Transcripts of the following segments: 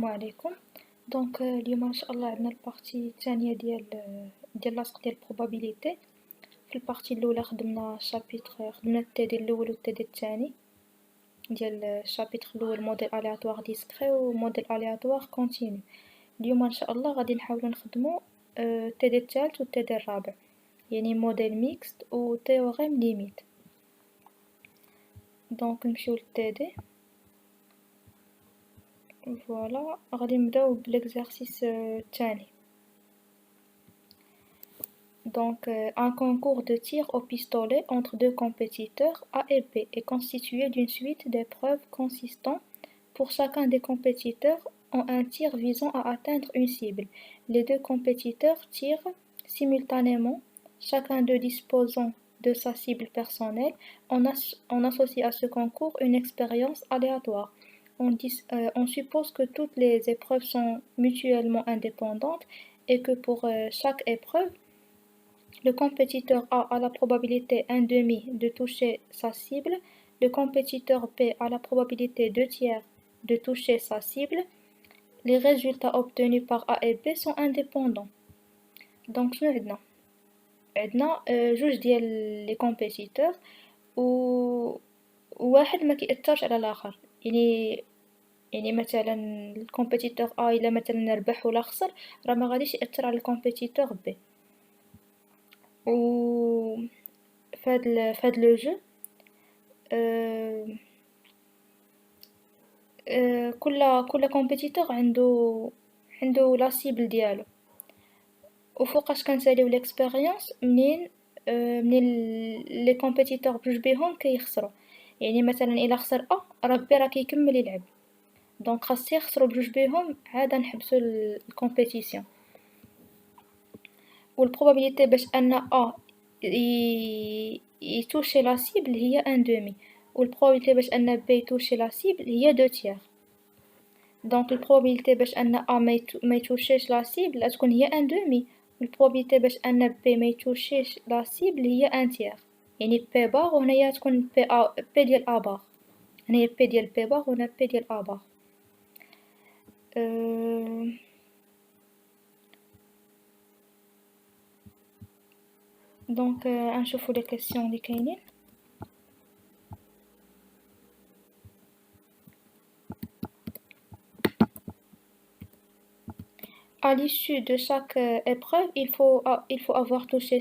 السلام عليكم. اليوم ان شاء الله عندنا البارتي الثانيه ديال لاصق ديال probabilité. في البارتي الاولى خدمنا التدي الاول والتدي الثاني ديال الشابيتر الاول موديل aléatoire discret وموديل aléatoire continu. اليوم ان شاء الله غادي نحاولوا نخدموا التدي الثالث والتدي الرابع، يعني موديل ميكست و تhéorème ليميت. نمشيو للتدي. فوالا غادي نبداو بالexercice الثاني. Un concours de tir au pistolet entre deux compétiteurs A et B est constitué d'une suite d'épreuves consistant pour chacun des compétiteurs en un tir visant à atteindre une cible. Les deux compétiteurs tirent simultanément, chacun d'eux disposant de sa cible personnelle. On associe à ce concours une expérience aléatoire. On suppose que toutes les épreuves sont mutuellement indépendantes et que pour chaque épreuve, le compétiteur A a la probabilité 1/2 de toucher sa cible, le compétiteur B a la probabilité 2/3 de toucher sa cible. Les résultats obtenus par A et B sont indépendants. شنو عندنا جوج ديال لي كومبيتيتور وواحد ما كيأثرش على الاخر، يعني مثلا الكومبيتيتور A الا مثلا ربح ولا خسر راه ما غاديش يأثر على الكومبيتيتور B. و فهاد لو جو كل كومبيتيتور عنده لا سيبل ديالو. وفوقاش كنساليو ليكسبيريونس منين لي كومبيتيتور بجوج بيهم كيخسروا، يعني مثلا الا خسر راه بي راه كيكمل يلعب، دونك خاص يخسروا بجوج بيهم عاد نحبسوا الكومبيتيسيون. والبروبابيليتي باش ان يتوشي لا سيبل هي 1/2 والبروبابيليتي باش ان بي يتوشي لا سيبل هي 2/3. دونك البروبابيليتي باش ان ما يتوشيش لا سيبل تكون هي 1/2 والبروبابيليتي باش ان بي ما يتوشيش لا سيبل هي 1/3، يعني بي باغ وهنايا تكون بي ديال ا باغ، هنايا بي ديال بي باغ وهنا بي ديال ا باغ. نشوفو لي كيسيون لي كاينين. À l'issue de chaque épreuve, il faut avoir touché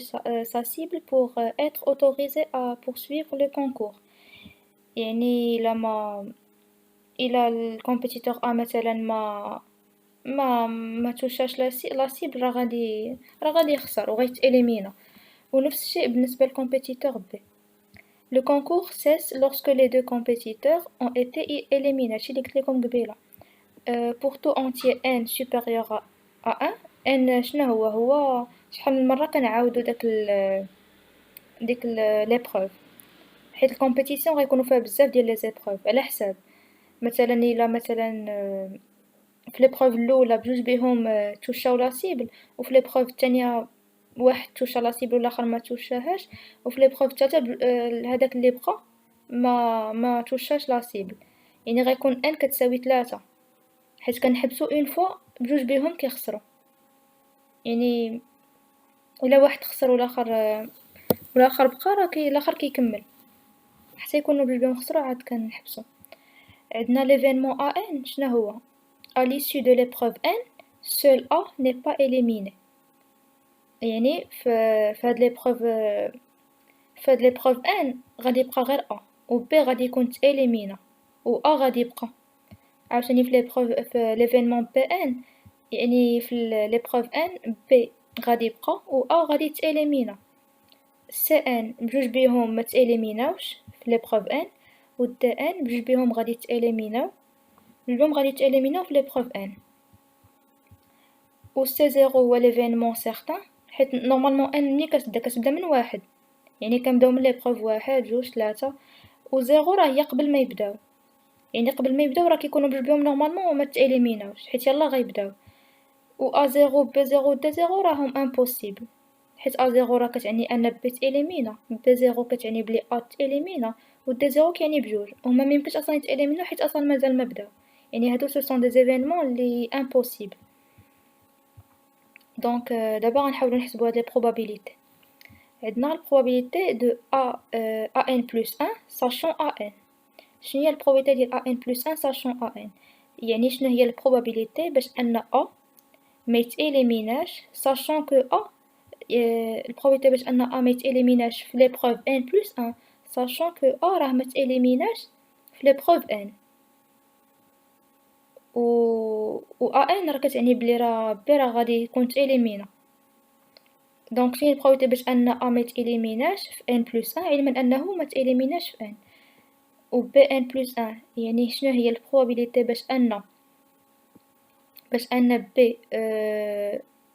sa cible pour être autorisé à poursuivre le concours. يعني إلا الكومبيتيتور A مثلا ما توشاش لا سيبل راه غادي يخسر وغيتإليمينا، ونفس الشيء بالنسبة للكومبيتيتور B. Le concours cesse lorsque les deux compétiteurs ont été éliminés. هادشي اللي قلت لكم قبيله. Pour tout entier n supérieur à 1 n شنو هو شحال من مره كنعاودو ديك ليبروف، حيت الكومبيتيسيون غيكونوا فيها بزاف ديال لي زيبروف على حساب مثلا الا في ليبروف الاولى بجوج بيهم توشاو لا سيبل، وفي ليبروف الثانيه واحد توشا لا سيبل والاخر ما توشاهاش، وفي ليبروف الثالثه هذاك اللي بقى ما توشاش لا سيبل، يعني غيكون n كتساوي 3 حيت كنحبسو اون فوا بجوج بيهم كيخسروا، يعني الا واحد خسر والاخر بقى راه الاخر كيكمل حتى يكونوا بجوج بيهم خسروا عاد كنحبسو. عندنا l'événement AN شنو هو؟ à l'issue de l'épreuve N seul A n'est pas éliminé، يعني في هاد l'épreuve N غادي يبقى غير A و B غادي يكون تإليمينا و A غادي يبقى. عاوتاني في l'événement PN يعني في l'épreuve N B غادي يبقى و A غادي تإليمينا. CN بجوج بيهم ما تإليميناوش في l'épreuve N و DN بجوج بيهم غادي تإليميناو، اليوم غادي تإليميناو في l'épreuve N. و C0 هو l'événement certain حيت نورمالمون N ملي كتبدا من واحد، يعني كنبداو من l'épreuve 1 2 3 و 0 راه هي قبل ما يبداو، يعني قبل ما يبداو راه كيكونوا بجوج بيهم نورمالمون ما تإليميناوش حيت يلاه غيبداو. و A0 B0 و D0 راهم امبوسيبل حيت A0 راه كتعني ان بي تإليمينا، B0 كتعني بلي A تإليمينا و D0 كيعني بجوج، هما ميمكنش اصلا يتإليميناو حيت اصلا مازال ما بداو، يعني هادو ce sont des événements اللي impossibles. Donc d'abord نحاولو نحسبو هاد les probabilités. عندنا البروبابيليتي دو ان بلس 1 ساشون ان. شنو هي البروبابيليتي ديال ان بلس 1 ساشون ان؟ يعني شنو هي البروبابيليتي باش ان ما يتاليميناش ساشون كو البروبابيليتي باش ان ما يتاليميناش في لي بروف ان بلس 1 ساشون كو راه ما تاليميناش في لي بروف ان. و ان راه كتعني بلي راه بي راه غادي يكون تاليمينا. دونك شنو هي البروبابيليتي باش ان ما تاليميناش في ان بلس 1 علما انه ما تاليميناش في ان. و بي ان بلس 1 يعني شنو هي البروبابيليتي باش ان بي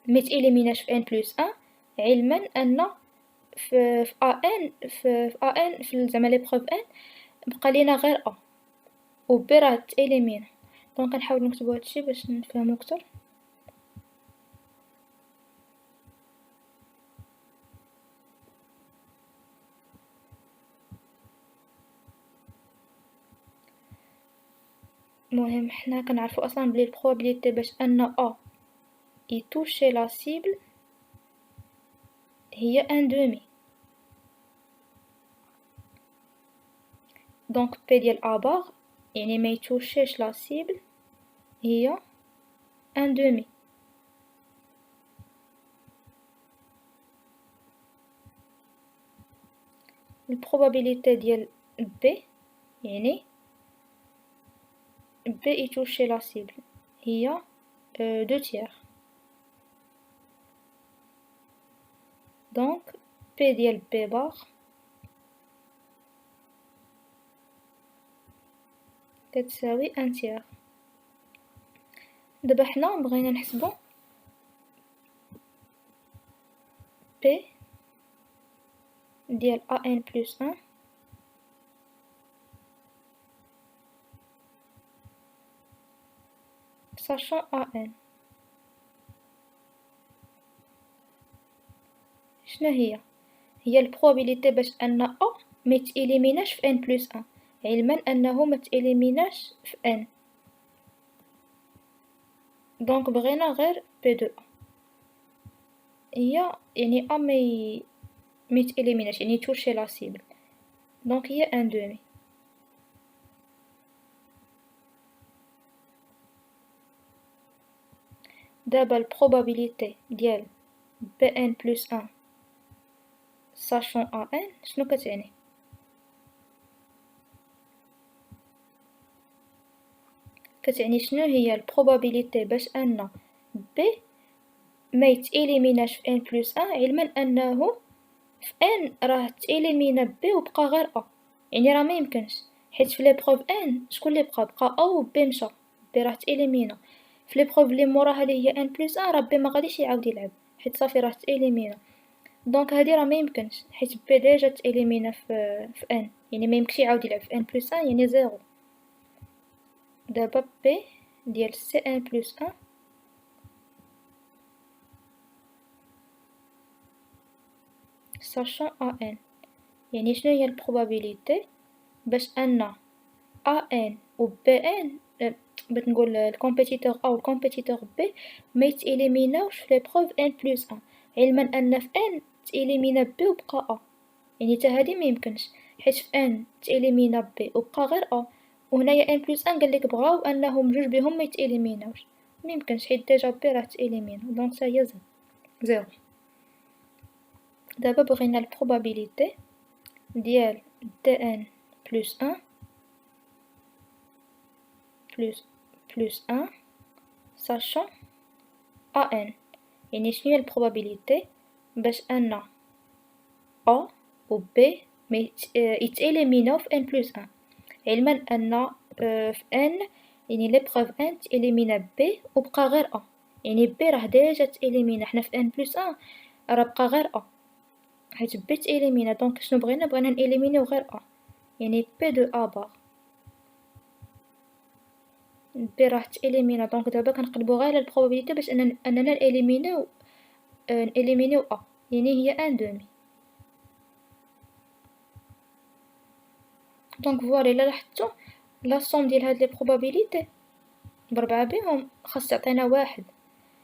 ما تاليميناش في ان بلس 1 علما ان في ان في زعما لي بروف ان بقى لينا غير و بي راه تاليمينا. دونك نحاول نكتبو هادشي باش نفهمو اكثر. المهم حنا كنعرفو اصلا بلي البروبابيليتي باش ان يتوشي لا سيبل هي ان دومي. دونك بي ديال باغ يعني ما يتوشيش لا سيبل هي ان دومي. البروبابيليتي ديال بي يعني بي يتوشي لا سيبل هي دو تيير. دونك بي ديال بي باغ كتساوي ان تيير. دابا حنا بغينا نحسبو بي ديال ان بلس 1 ساشون ان. شنو هي البروبابيليتي باش ان ما يتاليميناش في ان بلس 1 علما انه ما تاليميناش في ان. دونك بغينا غير بي دو هي يعني ما يتاليميناش يعني يتوشي لا سيبل. دونك هي ان دومي. دابا البروبابيليتي ديال بي ان بلس 1 ساشون ان شنو كتعني؟ كتعني شنو هي البروبابيليتي باش ان بي ما يتاليميناش في ان بلس 1 علما انه في ان راه تاليمينا بي وبقى غير يعني راه ما يمكنش حيت في لي بروف ان شكون اللي بقى و بي مشى بي راه تاليمينا. في لي بروف لي موراها اللي هي ان بلس 1 راه بي ما غاديش يعاود يلعب حيت صافي راه تاليمينا. دونك هادي راه ما يمكنش حيت بي ديجا تاليمينا في ان يعني ما يمكنش يعاود يلعب في ان بلس 1 يعني زيرو. دابا بي ديال سي ان بلس 1 ساشون ان يعني شنو هي البروبابيليتي باش ان ان و بي ان بغيت نقول الكومبيتيتور و الكومبيتيتور بي ما يتاليميناوش في لي بروف ان بلس 1 علما ان في ان تاليمينا بي وبقى يعني حتى هادي ما يمكنش حيت في ان تاليمينا بي وبقى غير وهنايا ان بلس 1 قالك بغاو انهم جوج بهم ما يتاليميناوش ما يمكنش حيت ديجا بي راه تاليمينا دونك حتى هي زيرو. دابا بغينا البروبابيليتي ديال دي ان بلس 1 بلس 1 ساشون ان يعني شنو هي البروبابيليتي باش ان و بي يتاليميناو في ان بلس 1 علما ان في ان يعني لي بروف ان تاليمينا بي وبقى غير يعني بي راه ديجا تاليمينا حنا في ان بلس 1 راه بقى غير حيت بي تاليمينا. دونك شنو بغينا ناليمينيو غير يعني بي دو باغ بي راه تاليمينا. دونك دابا كنقلبو غير على البروبابيليتي باش اننا ناليمينيو يعني هي ان دومي. دونك فوالا الا لاحظتو لا سوم ديال هاد لي بروبابيليتي بربعة بيهم خاص تعطينا واحد،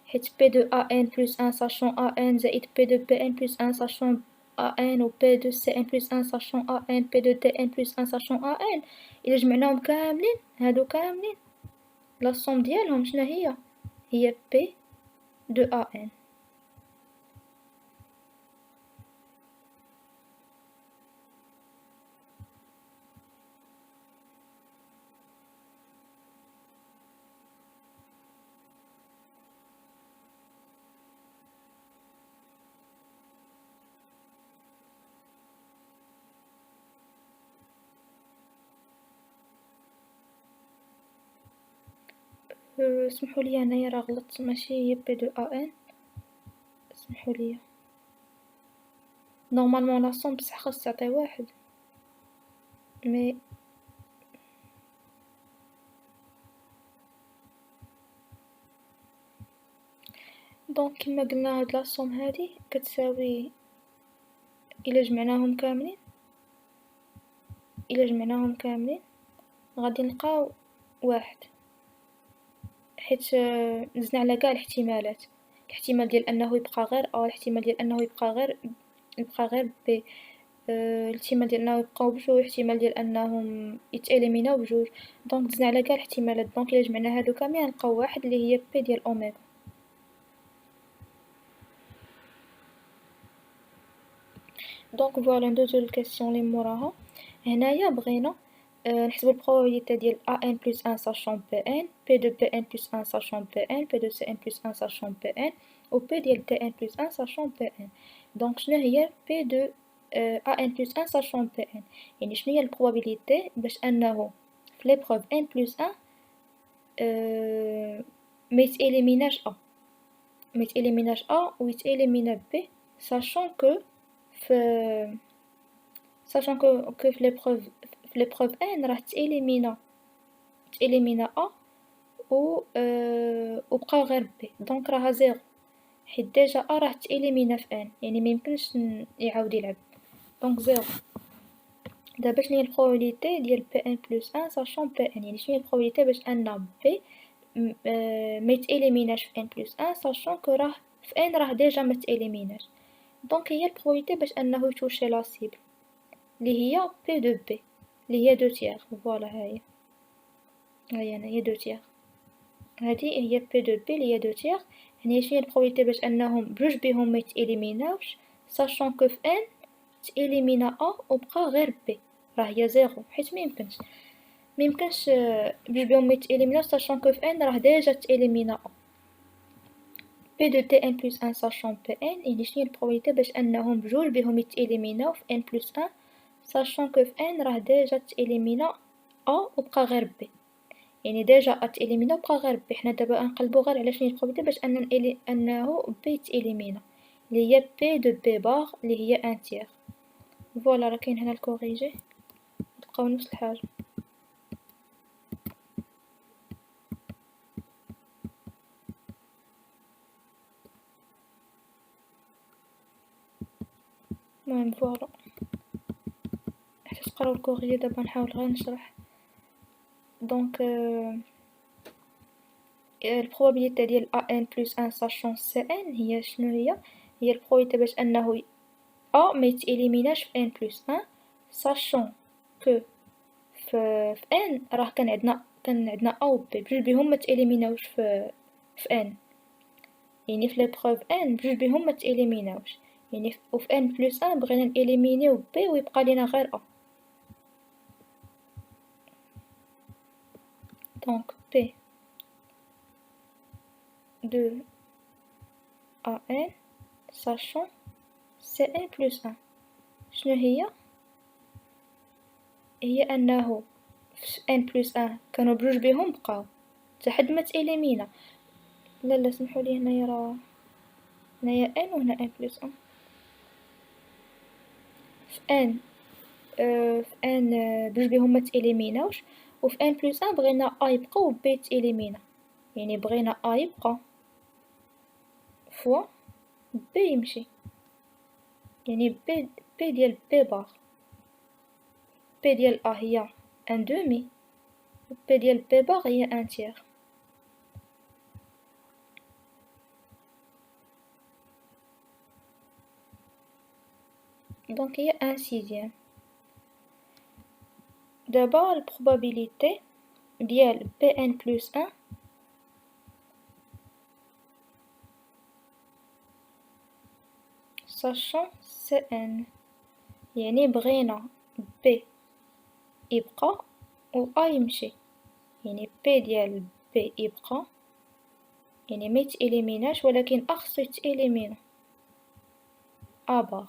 حيت بي دو أ إن بلس أن ساشون أ إن زائد بي دو بي إن بلس أن ساشون أ إن و بي دو سي إن بلس أن ساشون أ إن بي دو دي إن بلس أن ساشون أ إن، إلا جمعناهم كاملين هادو كاملين لا صوم ديالهم شنا هي بي دو أ إن. سمحوليا أنايا راه غلطت، ماشي هي بي دو أ إن، سمحوليا نورمالمون لا صوم بصح خاص تعطي واحد، مي دونك كيما قلنا هاد لا صوم هادي كتساوي إلا جمعناهم كاملين، غادي نلقاو واحد، حيت دزنا على قاع الاحتمالات، الاحتمال ديال أنه يبقى غير أ، الاحتمال ديال أنه يبقى غير بي، الاحتمال ديال أنه يبقاو بجوج، الاحتمال ديال أنهم يتإليميناو بجوج، دونك دزنا على قاع الاحتمالات، دونك إلا جمعنا هادو كاملين غنلقاو واحد اللي هي بي ديال أوميغا. دونك فوالا ندوزو للكاستيون لي موراها. هنايا بغينا نحسبو البروبابيليتي ديال أ إن بلس أن ساشون بي إن، بي دو بي إن بلس أن ساشون بي إن، بي دو سي إن بلس أن ساشون بي إن، و بي ديال دي إن بلس أن ساشون بي إن. دونك شنو هي بي دو أ إن بلس أن ساشون بي إن، يعني شنو هي البروبابيليتي باش أنه في ليبروف إن بلس أن ميتإليميناش أ و يتإليمينا بي، sachant que في في l'épreuve N راه تإليمينا أ و بقاو غير بي، دونك راها زيرو، حيت ديجا أ راه تإليمينا في N، يعني ميمكنش يعاود يلعب، دونك زيرو. دابا شناهي البروبابيليتي ديال بي إن بلس أن ساشون بي إن، يعني شناهي البروبابيليتي باش أن بي ميتإليميناش في إن بلس أن ساشون كو راه في إن راه ديجا متإليميناش، دونك هي البروبابيليتي باش أنه يتوشي لا سيبل اللي هي بي دو بي اللي هي دو تيغ، فوالا هاهي أنا هي دو تيغ، هادي هي بي دو بي اللي هي دو تيغ، يعني شناهي البروبابيليتي باش أنهم بجوج بيهم ميتإليميناوش ساشون كو في إن تإليمينا أ و بقا غير بي، راه هي زيرو حيت ميمكنش بجوج بيهم ميتإليميناوش ساشون كو في إن راه ديجا تإليمينا أ. بي دو تي إن بلس أن ساشون بي إن، يعني شناهي البروبابيليتي باش أنهم بجوج بيهم يتإليميناو في إن بلس أن ساشون كو في إن راه ديجا تإليمينا أ و بقا غير بي، يعني ديجا أ تإليمينا و بقا غير بي، حنا دابا غنقلبو غير على شناهي البروبابيليتي باش أنه بي يتإليمينا اللي هي بي دو بي باغ اللي هي أن تيغ. فوالا راه كاين هنا الكوريجي، تلقاو نفس الحاجة. المهم فوالا حتى تقراو الكوريجي، دابا نحاول غير نشرح. دونك البروبابيليتي ديال أ إن بلس أن ساشون سي إن هي شنو هي البروبابيليتي باش أنه أ ميتإليميناش في إن بلس أن ساشون كو في إن راه كان عندنا أ و بي بجوج بيهم متإليميناوش في إن، يعني في ليبروف إن بجوج بيهم متإليميناوش، يعني وفي إن بلس أن بغينا نإليمينيو بي و يبقى لينا غير أ، دونك بي دو أ إن ساشون سي إن بلس أن شنو هي أنه في إن بلس أن كانوا بجوج بيهم بقاو حتى حد ما تإليمينا، لا سمحولي هنايا راه هنايا إن و هنا إن بلس أن، في إن بجوج بيهم متإليميناوش، وفي إن بلس أن بغينا أ يبقى و بي تإليمينا، يعني بغينا أ يبقى فوا بي يمشي، يعني بي ديال بي باغ، بي ديال أ هي أن دومي و بي ديال بي باغ هي أن تيغ. Donc il y a un sixième. D'abord, la probabilité ديال Pn plus 1 sachant Cn. يعني بغينا B يبقى و A يمشي. يعني P ديال B يبقى، يعني ما يتإليميناش، ولكن A خصو يتإليمينا. A بار.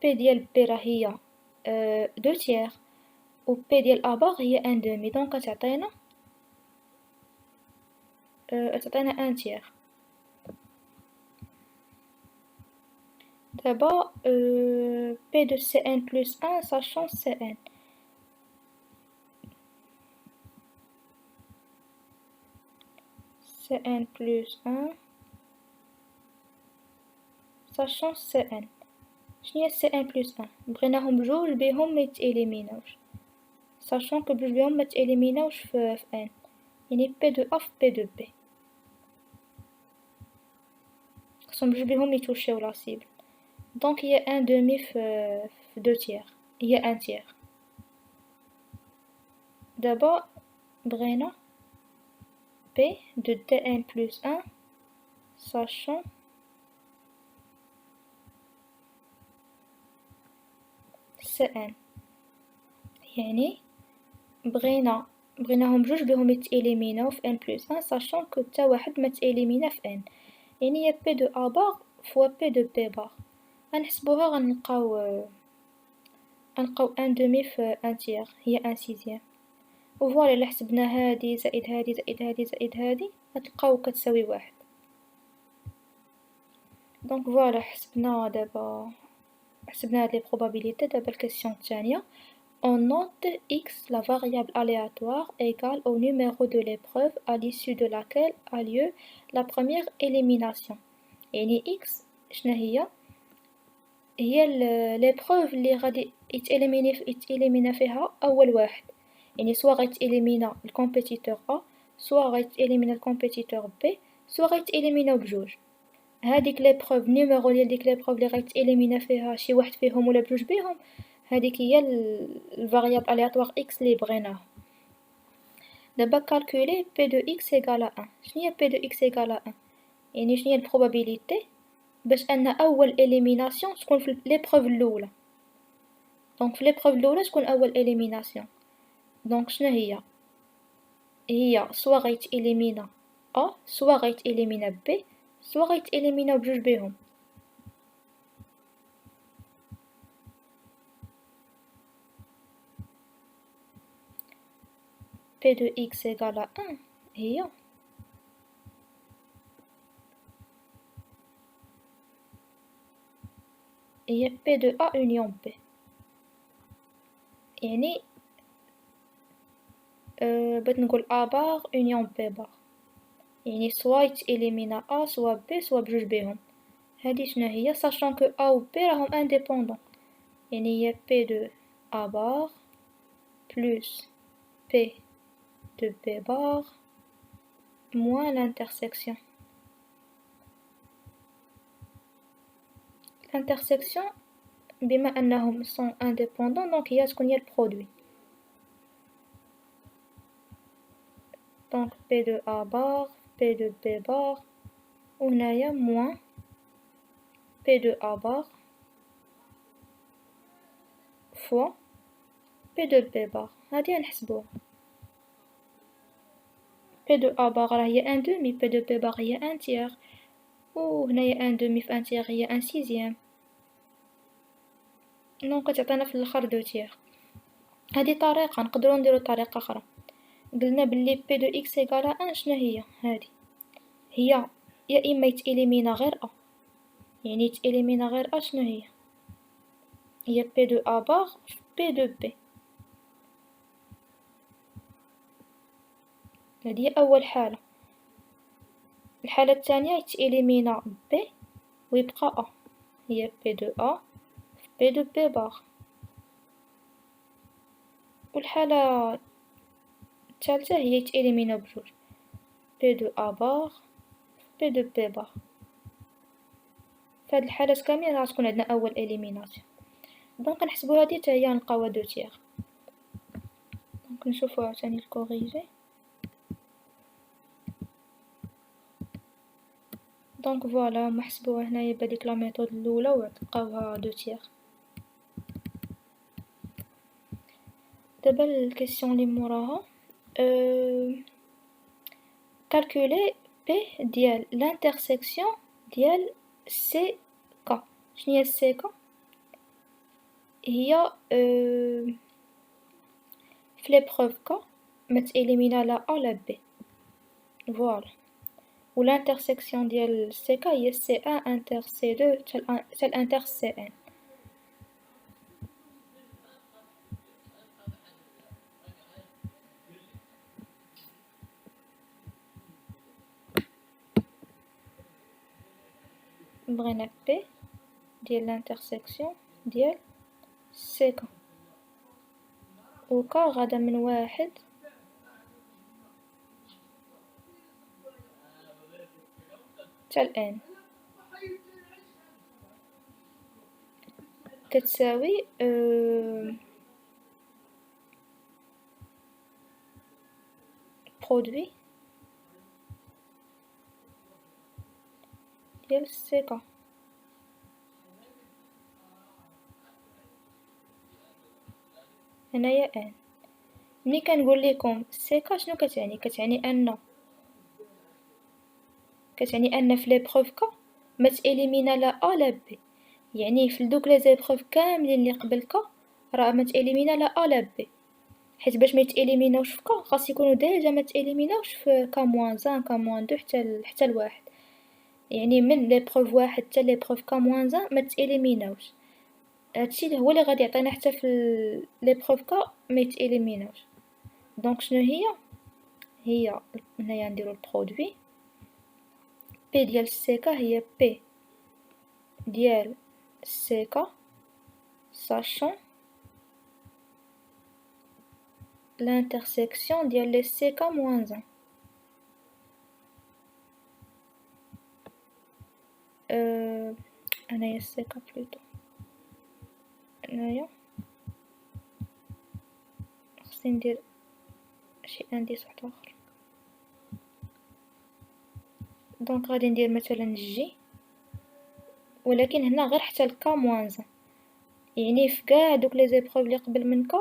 P ديال B راه هي 2 tiers و P ديال A بار هي 1 demi، دونك تعطينا 1 tiers. D'abord, P de Cn plus 1 sachant Cn. Cn plus 1 sachant Cn. شنو هي Cn plus 1؟ بغيناهم بجوج بيهم ميتإليميناوش، sachant que بجوج بيهم متإليميناوش في n. يعني P de A في P de B. خصهم بجوج بيهم يتوشيو لا cible. Donc هي 1 demi في 2 tiers. هي 1 tiers. D'abord بغينا P de Tn plus 1 sachant Cn. يعني بغيناهم بجوج بيهم يتإليميناو في n plus 1 sachant que تا واحد متإليمينا في n. يعني هي P de A bar fois P de B bar. غنحسبوها غنلقاو 1 demi في 1 tiers هي 1 sixième. وفوالا إلا حسبنا هادي زائد هادي زائد هادي زائد هادي غتلقاو كتساوي 1. دونك فوالا حسبنا هاد لي probabilités. دابا الكيسيون الثانية. On note x, la variable aléatoire égale au numéro de l'épreuve à l'issue de laquelle a lieu la première élimination. يعني x شنو هي l'épreuve اللي غادي يتإليمينا فيها أول واحد. يعني سوا غيتإليمينا الكومبيتيتور A، سوا غيتإليمينا الكومبيتيتور B، سوا غيتإليميناو بجوج. هاديك ليبروف نيميرو ديال ديك ليبروف اللي غيتإليمينا فيها شي واحد فيهم ولا بجوج بيهم، هاديك هي الفاريابل الياتوار اكس اللي بغيناها. دابا كالكولي بي دو اكس ايكال 1. شنو هي بي دو اكس ايكال 1؟ يعني شنو هي البروبابيليتي باش ان اول اليميناسيون تكون في ليبروف الاولى. دونك في ليبروف الاولى تكون اول اليميناسيون. دونك شنو هي سوا غيتإليمينا ا، سوا غيتإليمينا بي، سوا غيتإليميناو بجوج بيهم. P de x égale à 1 هي P de A union B. يعني بغيت نقول A bar union B bar. يعني سوا يتإليمينا A سوا B سوا بجوج بيهم. هادي شنو هي sachant que A و B راهم indépendants. يعني هي P de A bar plus P de B bar moins l'intersection. L'intersection بما أنهم sont indépendants donc هي تكون هي البرودوي. Donc P de A bar P de B bar وهنايا moins P de A bar fois P de B bar. هادي غنحسبوها. P de A bar راه هي 1 demi، P de B bar هي 1 tiers، وهنايا 1 demi في 1 tiers هي 1 sixième. دونك كتعطينا في الاخر 2 tiers. هادي طريقة. نقدروا نديرو طريقة أخرى. قلنا بلي P de x égale à 1 شنو هي هادي؟ هي يا إما يتإليمينا غير A، يعني يتإليمينا غير A شنو هي P de A bar P de B. هادي هي أول حالة. الحالة الثانية يتإليمينا B ويبقى A، هي P de A P de B bar. والحالة الثالثة هي يتإليمينا بجوج، P de A bar P de B bar في هاد الحالات كاملين راح تكون عندنا أول إليميناسيون. دونك نحسبو هادي حتى هي نلقاوها دو تيغ. دونك نشوفو عاوتاني الكوريجي. دونك فوالا هما حسبوها هنايا بهاديك لا ميثود الأولى وتلقاوها دو تيغ. دابا الكيسيون لي موراها calculer P ديال l'intersection ديال CK. شنو هي CK؟ هي في l'épreuve K متإليمينا لا A لا B. فوالا. و l'intersection ديال CK هي C1 inter C2 تال inter C1. بغينا P ديال l'intersection ديال CK و K غادا من 1 حتى N كتساوي برودوي ديال CK. هنايا N. ملي كنقول لكم CK شنو كتعني؟ كتعني أن في ليبروف K متإليمينا لا A لا B. يعني في دوك لي زيبروف كاملين اللي قبل K راه متإليمينا لا A لا B. حيت باش ميتإليميناوش في K خاص يكونو ديجا متإليميناوش في K موان 1 K موان 2 حتى لواحد. يعني من ليبروف 1 حتى ليبروف K موان 1 متإليميناوش. هادشي هو اللي غادي يعطينا حتى في ليبروف K ميتإليميناوش. دونك شنو هي هنايا نديرو البرودوي P ديال CK هي P ديال CK sachant l'intersection ديال les CK moins 1. هنايا CK plutôt. هنايا خصني ندير شي انديس واحد اخر. دونك غادي ندير مثلا جي ولكن هنا غير حتى ل K moins 1. يعني في كاع دوك لي زيبروف اللي قبل من K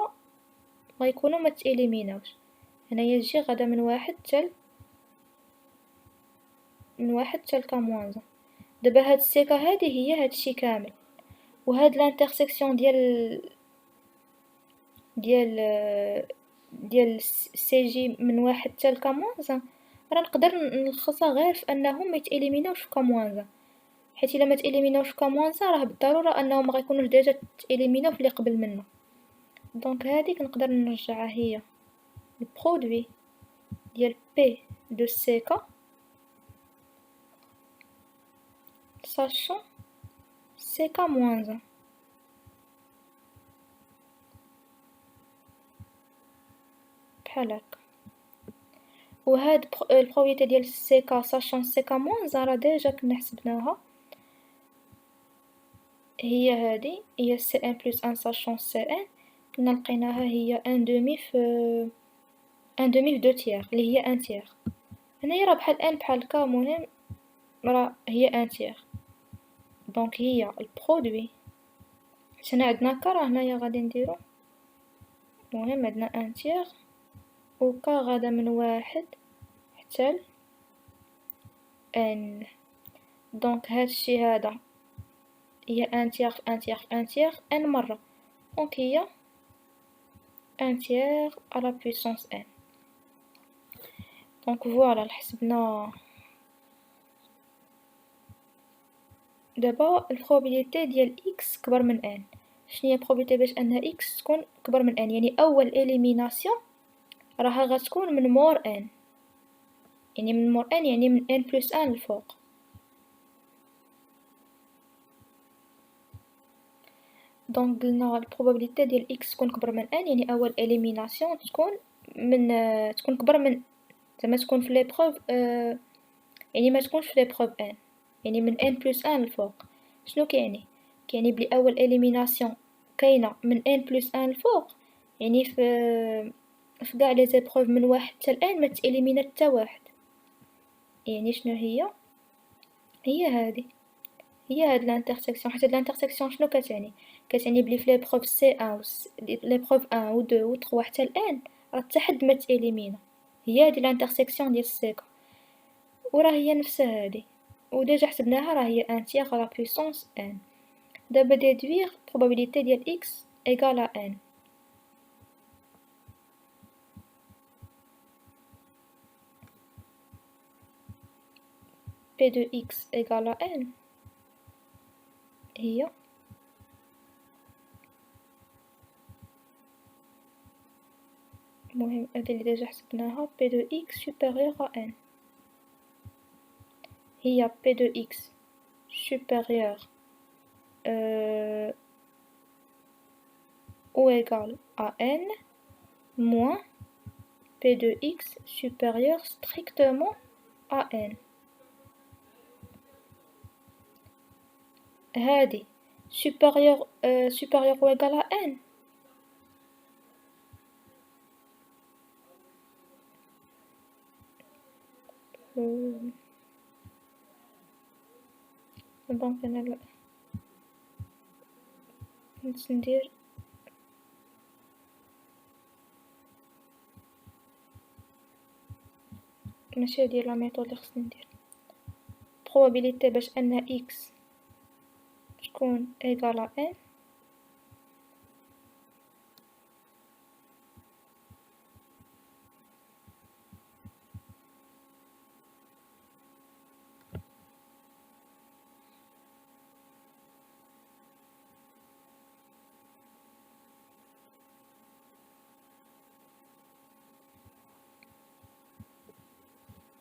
غيكونو متإليميناوش. هنايا جي غادا من 1 حتى ل K moins 1. دابا هاد السيكا هادي هي هادشي كامل وهاد لانترسيكسيون ديال سي جي من 1 حتى ل K moins 1 راه نقدر نلخصها غير في انهم ميتإليميناوش في K moins 1. حيت الا متإليميناوش في K moins 1 راه بالضروره انهم غيكونوش ديجا تإليميناو في اللي قبل منه. دونك هاديك نقدر نرجعها هي البرودوي ديال بي دو سيكا sachant CK moins 1. بحال هكا. وهاد البروبابيليتي ديال CK sachant CK moins 1 راه ديجا كنا حسبناها. هي هادي هي C1 plus 1 sachant C1 كنا لقيناها هي 1 demi في 1 demi في 2 tiers اللي هي 1 tiers. هنايا راه بحال N بحال K مهم راه هي 1 tiers. دونك هي البرودوي حنا عندنا K راه هنايا غادي نديرو مهم عندنا 1 tiers و K غادا من 1 حتى ل N. دونك هادشي هذا هي 1 tiers في 1 tiers في 1 tiers N مرة. دونك هي 1 tiers à la puissance N. دونك فوالا حسبنا دابا البروبابيليتي ديال x كبر من n. شنو هي البروبابيليتي باش ان x تكون كبر من n؟ يعني اول اليميناسيون راها غتكون من مور n. يعني من مور n يعني من n plus 1 الفوق. دونك قلنا البروبابيليتي ديال x تكون كبر من n يعني اول اليميناسيون تكون تكون كبر من زعما تكون في ليبروف يعني ما تكونش في ليبروف n يعني من n plus 1 الفوق. شنو كيعني؟ كيعني بلي أول إليميناسيون كاينة من ان بلس ان الفوق، يعني في قاع لي زيبروف من واحد حتى لان متإليمينا حتى واحد، يعني شنو هي؟ هي هادي، هي هاد لانترسيكسيون. حيت هاد لانترسيكسيون شنو كتعني؟ كتعني بلي في ليبروف سي ان ليبروف ان و دو و تخوا حتى لان راه حتى حد متإليمينا، هي هادي لانترسيكسيون ديال السيكا، وراه هي نفسها هادي، و ديجا حسبناها راه هي ان تيغ على بويسونس ان. دابا ديدويغ probabilité ديال x égale à n. P de x égale à n هي المهم هادي اللي ديجا حسبناها P de x supérieur à n، هي P de x supérieur ou égal à n moins P de x supérieur strictement à n. هادي supérieur supérieur ou égal à n. دونك انا ندير ماشي هادي لا ميثود اللي خصني ندير. probabilité باش ان x تكون égal à n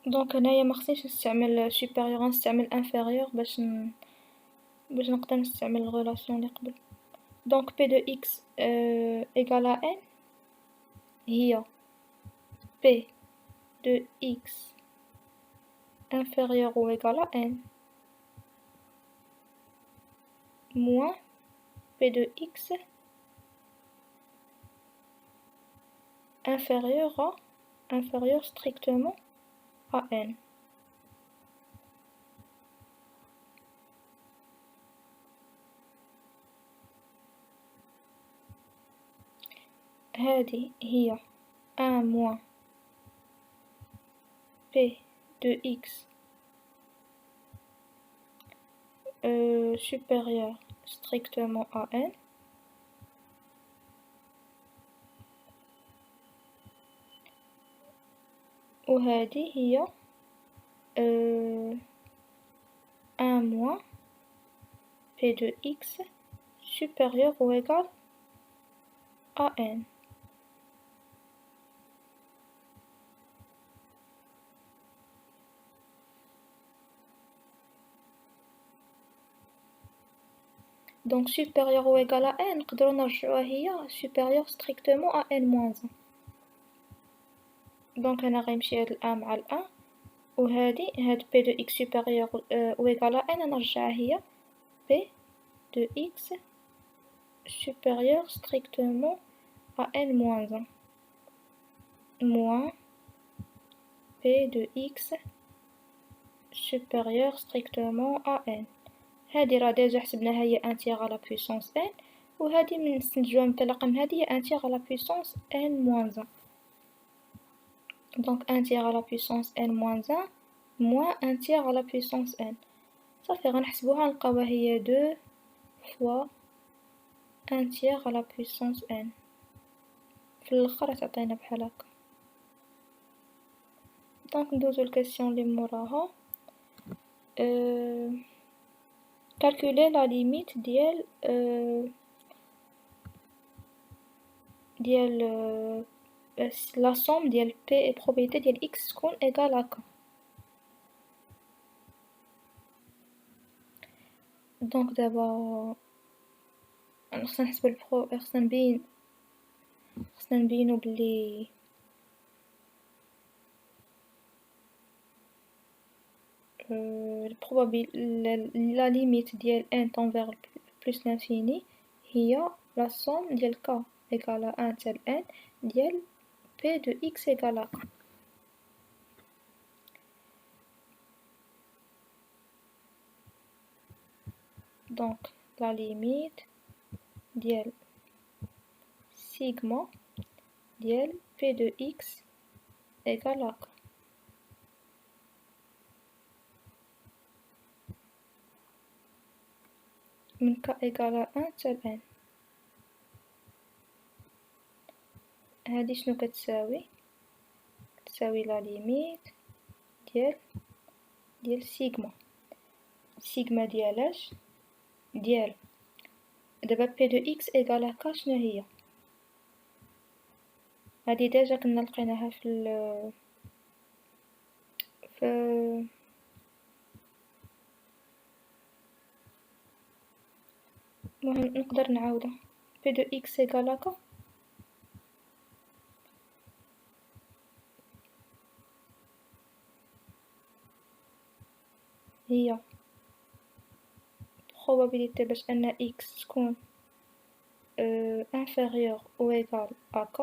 دونك هنايا مخصنيش نستعمل supérieur، غنستعمل inférieur باش نقدر نستعمل الغولاسيون اللي قبل. دونك p de x égal à n هي p de x inférieur ou égal à n moins p de x inférieur strictement à n. هذه هي 1 moins p de x supérieur strictement à n وهذه هي 1 moins p de x supérieur ou égal à n. Donc supérieur ou égal à n نقدروا نرجعوها هي supérieur strictement à n moins 1. دونك هنا غيمشي هاد الان مع الان، وهادي هاد p de x supérieur ou égal à n نرجعها هي p de x supérieur strictement à n moins 1 moins p de x supérieur strictement à n. هادي راه ديجا حسبناها هي ان تيغ على بويسونس n، وهادي من نستنتجوها من انطلاقا من هادي هي ان تيغ على بويسونس n moins 1. Donc 1 tiers à la puissance n moins 1 moins 1 tiers à la puissance n. صافي غنحسبوها نلقاوها هي 2 fois 1 tiers à la puissance n. في الاخر تعطينا بحال هكا. دونك ندوزو الكاستيون اللي موراها. calculer la limite ديال la somme ديال p et probabilité ديال x تكون égale à k. دونك دابا خصنا نحسبو خصنا نبينو بلي la limite ديال n tend vers plus l'infini هي la somme ديال k égale à 1 تال n ديال p de x égale à k. Donc la limite ديال sigma ديال p de x égale à k. من k égale à 1 تال n. هادي شنو كتساوي؟ كتساوي لا ليميت ديال سيغما ديالاش ديال دابا بي دو اكس ايكال كا شنو هي؟ هادي ديجا كنا لقيناها في المهم نقدر نعاودها. بي دو اكس ايكال كا هي probabilité باش ان x تكون inférieur ou égal à k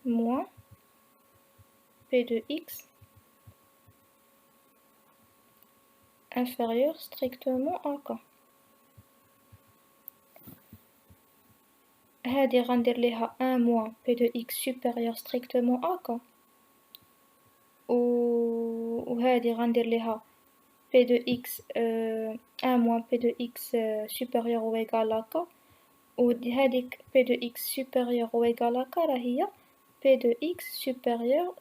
moins p de x inférieur strictement à k. هادي غندير ليها 1 moins p de x supérieur strictement à k وهادي غندير ليها p de x 1 moins p de x supérieur ou égal à k وهاديك p de x supérieur ou égal à k راه هي p de x supérieur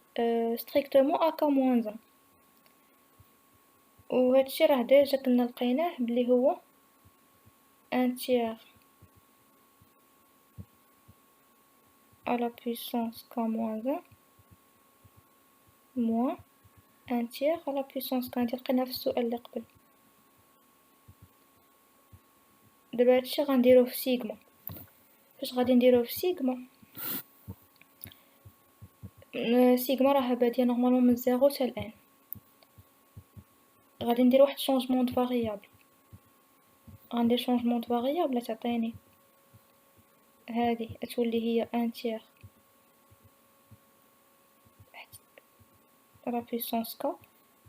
strictement à k moins 1 وهادشي راه ديجا كنا لقيناه بلي هو 1 tiers à la puissance k moins 1 moins 1 tiers à la puissance k. هادي لقيناها في السؤال اللي قبل. دابا هادشي غنديروه في سيغما. فاش غادي نديروه في سيغما سيغما راه بادية نورمالمون من 0 حتى ل n. غادي ندير واحد شونجمون د فاريابل. غندير شونجمون د فاريابل تعطيني هادي تولي هي 1 tiers على بويسونس ك.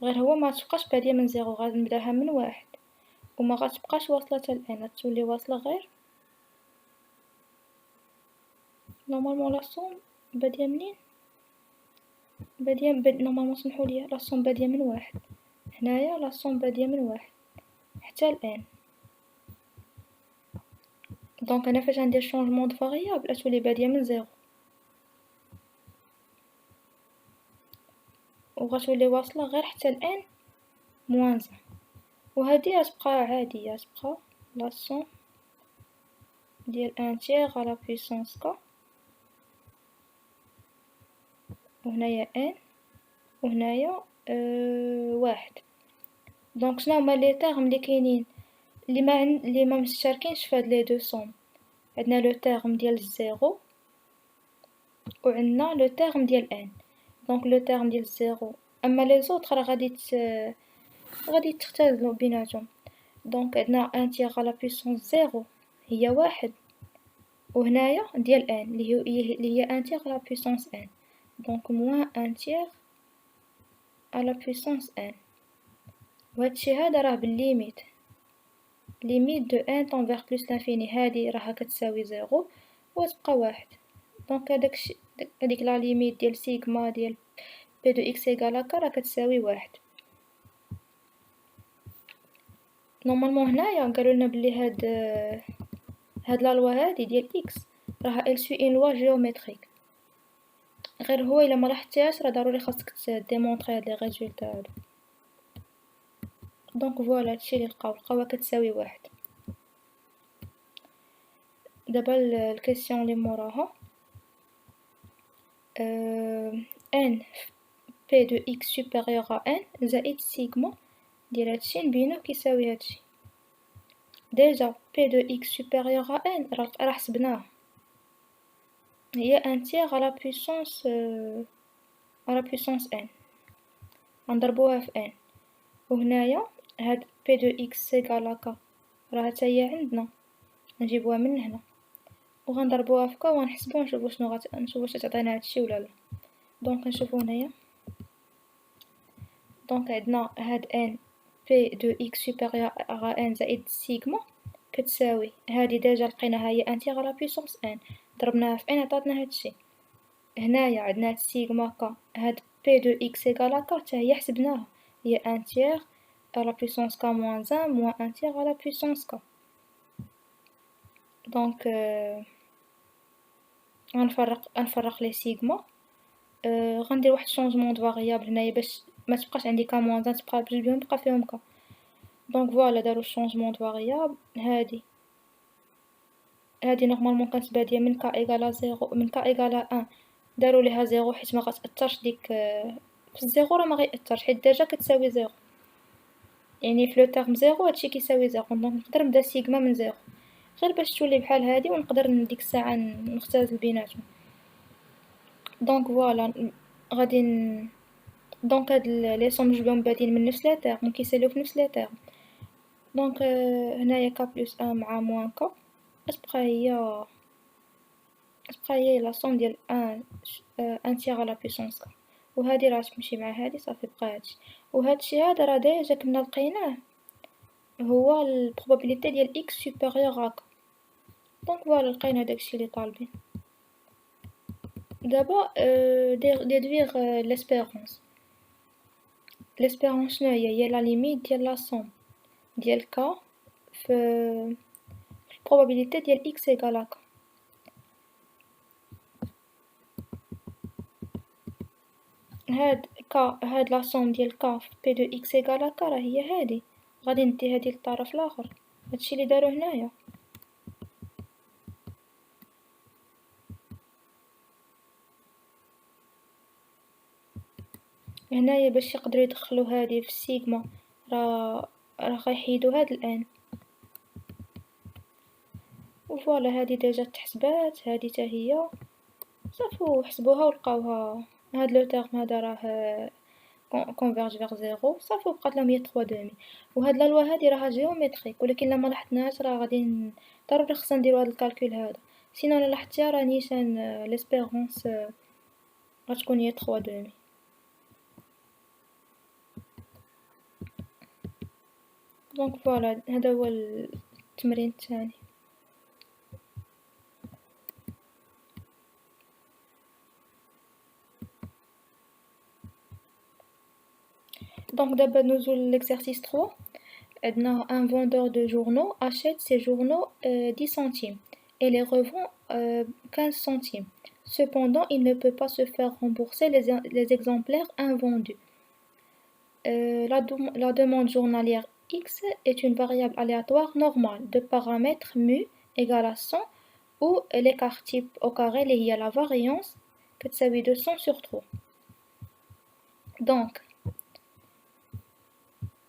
غير هو ما تبقاش بادية من 0 غادي نبداها من 1 وما غتبقاش واصلة حتى ل n غتولي واصلة غير نورمالمون لا سوم بادية منين؟ بادية نورمالمون سمحوليا لا سوم بادية من 1 هنايا لا سوم بادية من 1 حتى ل n. دونك انا فاش غندير شونجمون د فاريابل تولي بادية من 0 وغتولي واصلة غير حتى ل n موان 1 وهادي غتبقى عادية غتبقى لا سوم ديال 1 tiers على بويسونس ك وهنايا n وهنايا 1. دونك شنو هما لي تيرم اللي كاينين اللي ما مشتركينش في هاد لي دو سوم؟ عندنا لو تيرم ديال 0 وعندنا لو تيرم ديال n. دونك لو تيرم ديال 0 اما لي زوطخ راه غادي تختلفوا بيناتهم. دونك عندنا 1 tiers على بويسونس 0 هي 1 وهنايا ديال n اللي هي 1 tiers على بويسونس n. دونك موان 1 tiers على بويسونس n. وهادشي هذا راه بالليميت ليميت دو n tend vers plus l'infini. هادي راها كتساوي 0 وتبقى 1. دونك هاديك لا ليميت ديال سيغما ديال p de x égale k راه كتساوي 1. نورمالمون هنايا قالوا لنا بلي هاد لا لوا هادي ديال x راها elle suit une loi géométrique. غير هو الا ما لاحظتيهاش راه ضروري خاصك ديمونطري هاد لي ريزولطا هادو. دونك فوالا هادشي اللي لقاوها كتساوي 1. دابا الكيسيون اللي موراها n p de x supérieur à n زائد سيغما ديال هادشي نبينوه كيساوي هادشي. ديجا p de x supérieur à n راه حسبناه هي 1 tiers à la puissance n. غنضربوها في ان، وهنايا هاد بي دو اكس ايكال ا راه حتى هي عندنا، نجيبوها من هنا وغنضربوها في وغنحسبو نشوفو شنو نشوفو واش تعطينا هادشي ولا لا. دونك نشوفو هنايا، دونك عندنا هاد ان بي دو اكس سوبيريور ا ان زائد سيغما كتساوي هادي ديجا لقيناها هي انتيغ على بيسونس ان، ضربناها في ان عطاتنا هادشي. هنايا عندنا هاد سيغما ك، هاد بي دو اكس ايكال ك حتى هي حسبناها، هي انتيغ على بيسونس ك موان ان موان انتيغ على بيسونس ك. دونك غنفرق لي سيغما، غندير واحد شونجمون دو فاريابل هنايا باش ما تبقاش عندي ك موان ان تبقى بجوج بهم تبقى فيهم ك. دونك فوالا دارو شونجمون دو فاريابل، هادي نورمالمون كانت بادية من ك ايكال زيرو، من ك ايكال ان دارو ليها زيرو حيت ما غتأثرش ديك في الزيرو، راه ما غيأثرش حيت ديجا كتساوي زيرو، يعني في لو تيرم زيرو هادشي كيساوي زيرو. دونك نقدر نبدا سيغما من زيرو غير باش تولي بحال هادي ونقدر ديك الساعة نختزل بيناتهم. دونك فوالا غادي دونك هاد لي سوم جوج بهم بادين من نفس لا تيرم كيساليو في نفس لا تيرم. دونك هنايا ك بلس ان مع موان ك تبقى هي لا سوم ديال ان تيغ على بيسونس ك، وهادي راه تمشي مع هادي صافي بقى هادشي. وهادشي هذا راه ديجا كنا لقيناه هو البروبابيليتي ديال اكس سوبيريور ا ك. دونك فوالا لقينا داكشي اللي طالبين. دابا ديدوير ليسبيرونس. ليسبيرونس شنو هي لا ليميت ديال لا سوم ديال ك في البروبابيليتي ديال اكس ايكال ا ك. هاد لا سوم ديال ك في بي دو اكس ايكال ا ك راه هي هادي، غادي ندي هادي للطرف الاخر، هادشي اللي دارو هنايا. هنايا باش يقدروا يدخلوا هادي في السيغما راه غيحيدوا هاد الان، وفوالا هادي ديجا تحسبات، هادي تا هي صافي وحسبوها ولقاوها هاد لو تيرم هذا راه كونفيرج فيغ زيرو صافي وبقات لهم هي 3 دومي. وهاد لا لوا هادي راها جيومتريك، ولكن لما لاحظناهاش راه غادي ضروري خصنا نديرو هاد الكالكول هذا، سينو الا لاحظتيها راه نيشان ليسبيرونس غتكون هي 3 دومي. دونك فوالا هذا هو التمرين الثاني. Donc d'abord nous jouons l'exercice 3. Un vendeur de journaux achète ces journaux 10 centimes et les revend 15 centimes. Cependant, il ne peut pas se faire rembourser les exemplaires invendus. La demande journalière X est une variable aléatoire normale de paramètres mu égale à 100 où l'écart type au carré il y a la variance que ça veut 200 sur 3. Donc,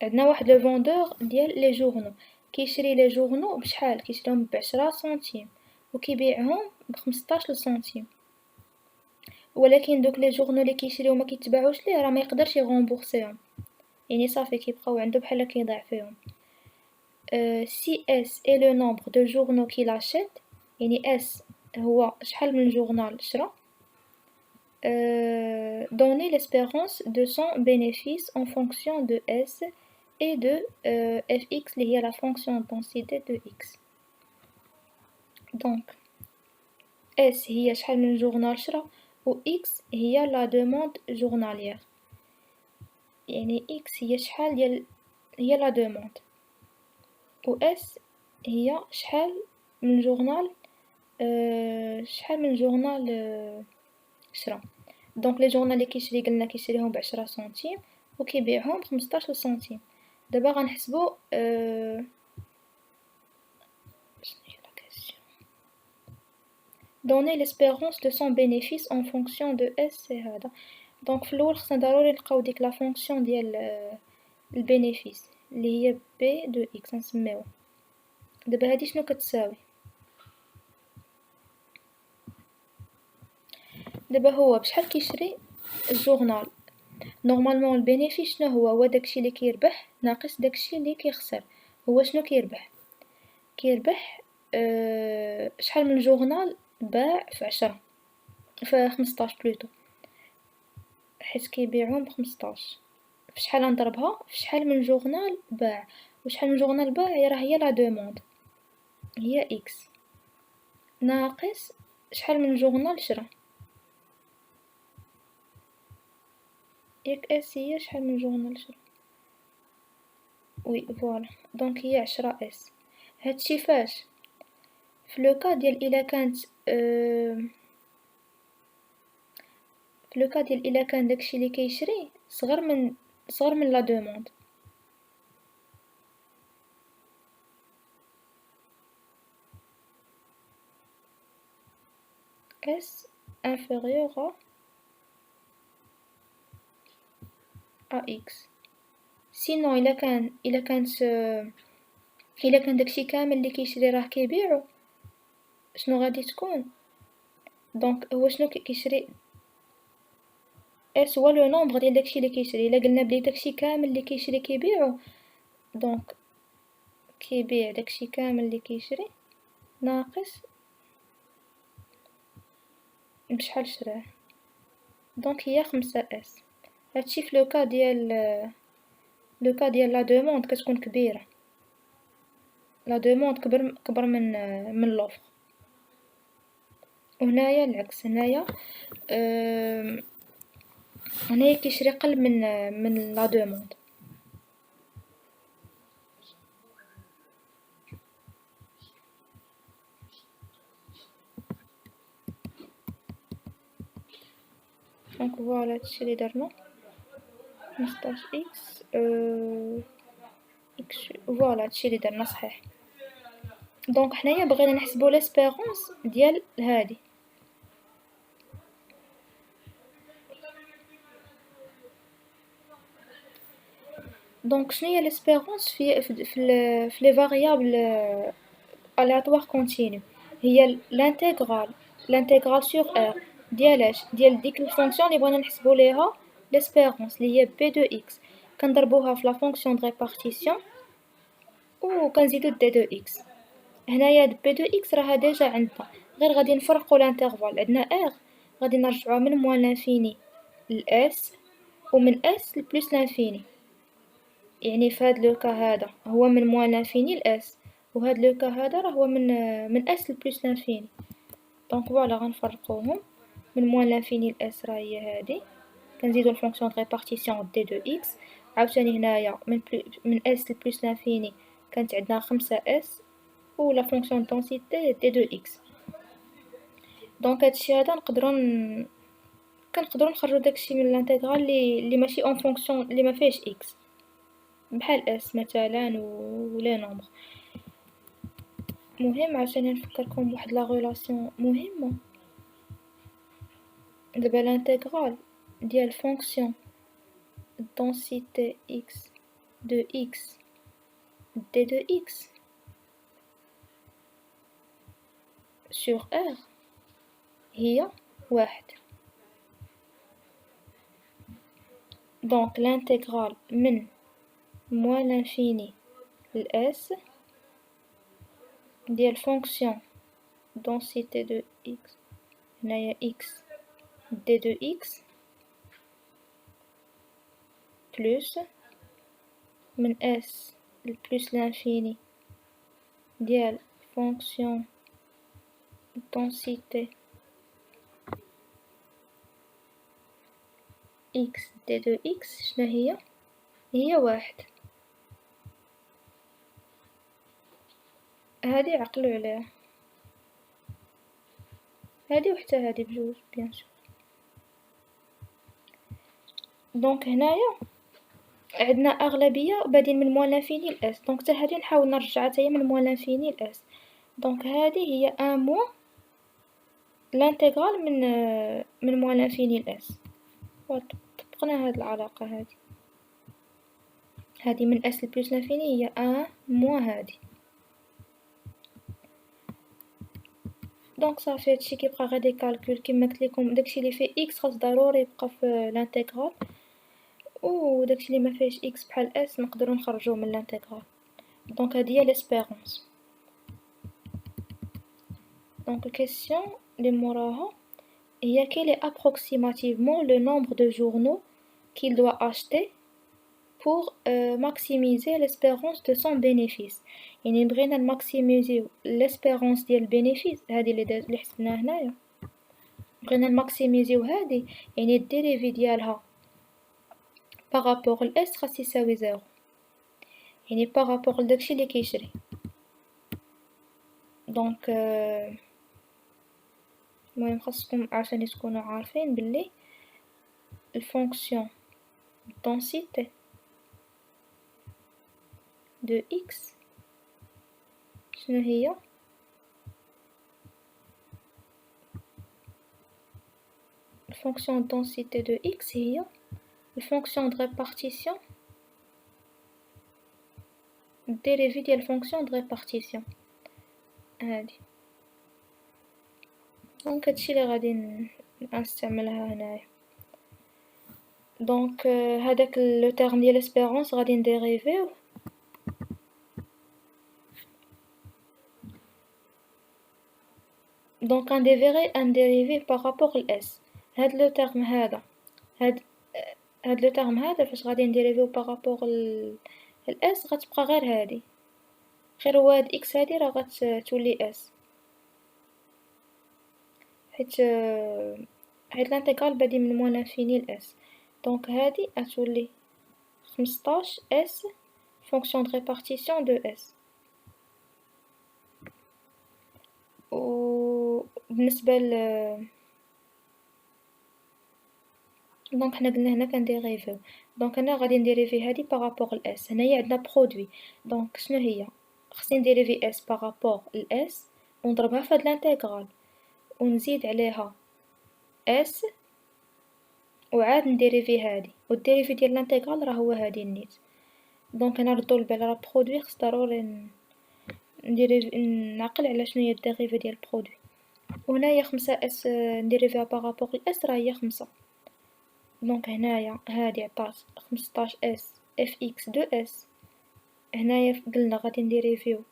عندنا واحد لو فوندور ديال لي جورنو كيشري لي جورنو بشحال، كيشريهم ب10 سنتيم وكيبيعهم ب15 سنتيم، ولكن دوك لي جورنو اللي كيشريو ما كيتباعوش ليه راه ما يقدرش يغومبورسيهم، يعني صافي كيبقاو عنده بحال كيضيع فيهم. سي اس اي لو نومبر دو جورنو كي لاشيت، يعني اس هو شحال من جورنال شرا، donner l'espérance de son bénéfice en fonction de S et de fx lié à la fonction densité de x. Donc S هي شحال من جورنال شرا و x هي la demande journalière، يعني x هي شحال ديال هي la demande و S هي شحال من جورنال شرا. دونك لي جورنال اللي كيشري قلنا كيشريهم ب10 سنتيم وكيبيعهم ب15 سنتيم. دابا غنحسبوا donner l'espérance de son bénéfice en fonction de S هذا. دونك في الاول خصنا ضروري نلقاو ديك لا فونكسيون ديال البينيفيس اللي هي بي دو اكس نسميوه. دابا هادي شنو كتساوي؟ دابا هو بشحال كيشري الجورنال نورمالمون البينيفي شنو هو داكشي اللي كيربح ناقص داكشي اللي كيخسر. هو شنو كيربح؟ كيربح شحال من جورنال باع في 10 في 15 بلوتو، حيت كيبيعوهم ب15. فشحال نضربها في شحال من جورنال باع، وشحال من جورنال باع راه هي لا دوموند، هي اكس ناقص شحال من جورنال شرا. ياك اس هي شحال من جورنال شرا، وي فوالا. دونك هي 10 اس. هادشي فاش في لو كا ديال الا كانت في لو كا ديال الا كان داكشي اللي كيشري صغر من لا دوموند. S inférieur à X. سينو إلا كان داكشي كامل اللي كيشري راه كيبيعو، شنو غادي تكون؟ دونك هو شنو كيشري؟ اس هو لو نومبر ديال داكشي اللي كيشري. الا قلنا بلي داكشي كامل اللي كيشري كيبيعو، دونك كيبيع داكشي كامل اللي كيشري ناقص بشحال شراه، دونك هي 5 اس. هادشي في لو كا ديال لا دوموند كتكون كبيرة، لا دوموند كبر من لوفر. وهنايا العكس، هنايا كيشري قل من لا دوموند. دونك فوالا هادشي اللي درنا 15 اكس اكس فوالا هادشي اللي درنا صحيح. دونك حنايا بغينا نحسبو ليسبيرونس ديال هادي. دونك شنوهي ليسبيرونس في لي فاريابل aléatoire continu؟ هي l'intégral sur R ديال ديك الفونكسيون اللي بغينا نحسبو ليها ليسبيرونس اللي هي بي دو اكس، كنضربوها في لا فونكسيون دو ريبارتيسيون و كنزيدو دي دو اكس. هنايا بي دو اكس راها ديجا عندنا، غير غادي نفرقو الانترفال. عندنا ار غادي نرجعوها من موان لانفيني لاس، ومن اس لبلوس لانفيني. يعني في هاد لو كا هذا هو من موان لانفيني لاس، وهاد لو كا هذا راه هو من اس لبلوس لانفيني. دونك فوالا غنفرقوهم من موان لانفيني لاس راه هي هادي، كنزيدو الفونكسيون دو ريبارتيسيون دي دو اكس. عاوتاني هنايا من اس لبلوس لانفيني كانت عندنا 5 اس، و لا فونكسيون دونسيتي دي دو اكس. دونك هادشي هذا كنقدروا نخرجوا داكشي من الانتغرال اللي ماشي اون فونكسيون اللي ما فيهش اكس، بحال اس مثلا ولا نومبر. مهم عشان نفكركم بواحد لا غولاسيون مهمه. دابا الانتغرال ديال فونكسيون densité x de x d de x sur R هي واحد. دونك l'intégrale من moins l'infini ل s ديال fonction densité de x هنايا x d de x plus من s plus l'infini ديال fonction densité x d de x شنو هي واحد. هادي عقلوا عليها، هادي وحتى هادي بجوج بيان سور. دونك هنايا عندنا اغلبيه بادين من موان لانفيني لاس، دونك حتى هادي نحاول نرجعها حتى هي من موان لانفيني لاس. دونك هادي هي ان موان لانتيغرال من موان لانفيني لاس. طبقنا هاد العلاقه هادي من اس لبلوس لانفيني هي ان موان هادي. دونك صافي هادشي كيبقى غير دي كالكول كيما قلت لكم. داكشي اللي فيه اكس خاص ضروري يبقى في الانتيغرال، وداكشي اللي ما فيهش إكس بحال إس نقدرو نخرجوه من الانتيغرال. دونك هادي هي ليسبيرونس. دونك الكيسيون اللي موراها هي quel est approximativement le nombre de journaux qu'il doit acheter pour maximiser l'espérance de son bénéfice. يعني بغينا نماكسيميزيو l'espérance ديال البينيفيس هادي اللي حسبناها هنايا، بغينا نماكسيميزيو هادي يعني الديريفي ديالها بارابور ل اس خاص يساوي زيرو، يعني بارابور لداكشي اللي كيشري. دونك المهم خاصكم عشان تكونوا عارفين بلي الفونكسيون densité de x شنو هي؟ الفونكسيون densité de x هي الفونكسيون de répartition الديريفي ديال الفونكسيون de répartition هادي. دونك هادشي اللي غادي نستعملها هنايا. دونك هداك لو تيرم ديال اسبيرونس غادي نديريفيوه دونك غنديريفيه بارابور ل اس. هاد لو تيرم هذا هاد لو تيرم هذا فاش غادي نديريفيو بارابور ل اس غتبقى غير هادي، غير هو هاد اكس هادي راه غتولي اس، حيت الانتيغرال بادي من موان انفيني ل اس. دونك هادي غتولي 15 اس فونكسيون دو ريبارتيسيون دو اس. و بالنسبه دونك حنا قلنا هنا كنديريفيو، دونك انا غادي نديريفي هادي بارابور ل اس. هنايا عندنا برودوي، دونك شنو هي؟ خصني نديريفي اس بارابور ل اس ونضربها في هاد الانتيغرال ونزيد عليها اس وعاد نديريفي هادي، والديريفي ديال الانتيغرال راه هو هادي النيت. دونك انا ردو البال راه برودوي خص ضروري نعقل على شنو هي الديريفي ديال برودوي. وهنايا 5 اس نديريفيها بارابور ل اس راه هي 5. دونك هنايا هادي عطات 15 اس اف اكس دو اس. هنايا قلنا غادي نديريفيو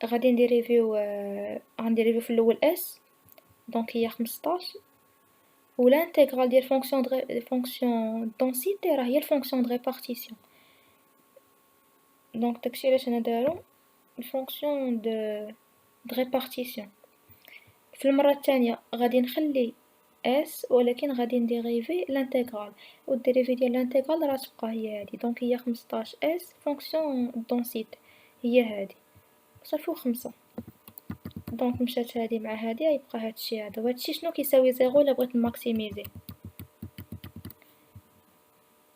غنديريفيو في الاول اس، دونك هي 15 والانتيغرال ديال فونكسيون دونسيتي راه هي الفونكسيون دو ريبارتيسيون. دونك داكشي علاش انا دارو الفونكسيون دو ريبارتيسيون. في المره الثانيه غادي نخلي اس ولكن غادي نديريفي الانتيغرال، والديريفي ديال الانتيغرال راه تبقى هي هادي. دونك هي 15 اس فونكسيون دونسيتي هي هادي صافي 5. دونك مشات هادي مع هادي يبقى هادشي هذا، وهادشي شنو كيساوي زيرو الا بغيت نماكسيميزي.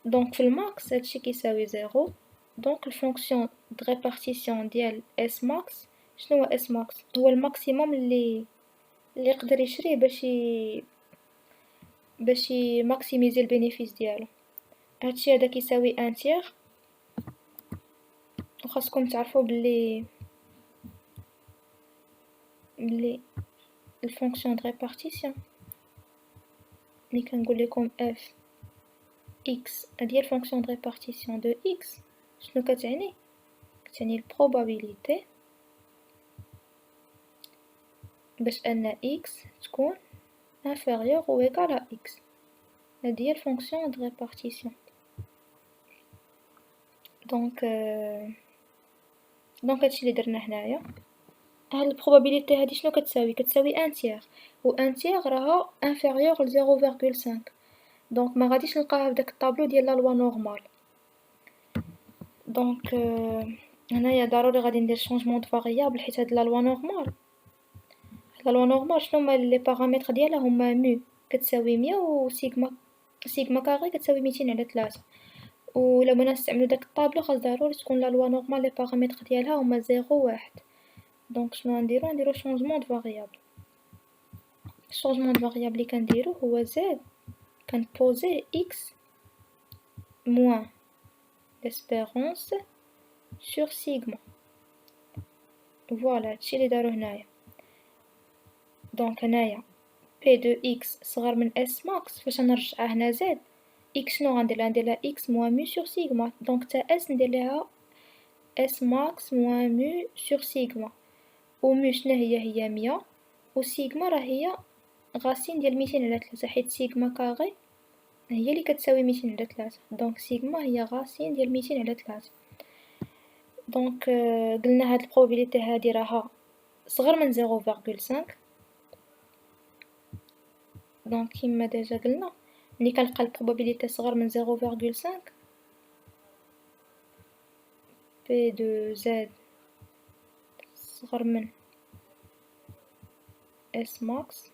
دونك في الماكس هادشي كيساوي زيرو. دونك الفونكسيون دو ريبارتيسيون ديال اس ماكس شنو هو؟ اس ماكس هو الماكسيموم اللي يقدر يشريه باش يماكسيميزي البينيفيس ديالو. هادشي هذا كيساوي ان تيغ. وخاصكم تعرفوا بلي الفونكسيون دو ريبارتيسيون ملي كنقول لكم اف اكس هادي هي الفونكسيون دو ريبارتيسيون دو اكس شنو كتعني؟ كتعني البروبابيليتي باش ان اكس تكون inférieur ou égal à x. هادي هي الفونكسيون دو ريبارتيسيون. دونك هادشي اللي درنا هنايا. هاد البروبابيليتي هادي شنو كتساوي ان تيغ، و ان تيغ راها inférieur ل 0.5. دونك ما غاديش نلقاها بداك الطابلو ديال لا لوا نورمال. دونك هنايا ضروري غادي ندير شونجمون دو فاريابل، حيت هاد لا لوا نورمال شنو هما لي بارامتر ديالها؟ هما مو كتساوي 100 و سيغما كاري كتساوي 200 على 3. ولا بغينا نستعملو داك الطابلو خاص ضروري تكون لا لوا نورمال لي بارامتر ديالها هما 0 و 1. دونك شنو نديرو شونجمون دو فاريابل. الشونجمون دو فاريابل اللي كنديرو هو زد كنبوزي x موان l'espérance sur sigma. فوالا هادشي اللي دارو هنايا. دونك هنايا p de x صغر من s max فاش نرجعها هنا زد x شنو غندير لها؟ ندير لها x moins mu sur sigma. دونك تا s ندير لها s max moins mu sur sigma. و mu شنو هي 100 و سيغما راه هي غاسين ديال 200 على 3 حيت سيغما كاغي هي اللي كتساوي 200 على 3. دونك سيغما هي غاسين ديال 200 على 3. دونك قلنا هاد البروبابيليتي هادي راها صغر من 0.5. دونك كيما ديجا قلنا ملي كنلقى البروبابيليتي صغر من 0.5 بي دو زد صغر من اس ماكس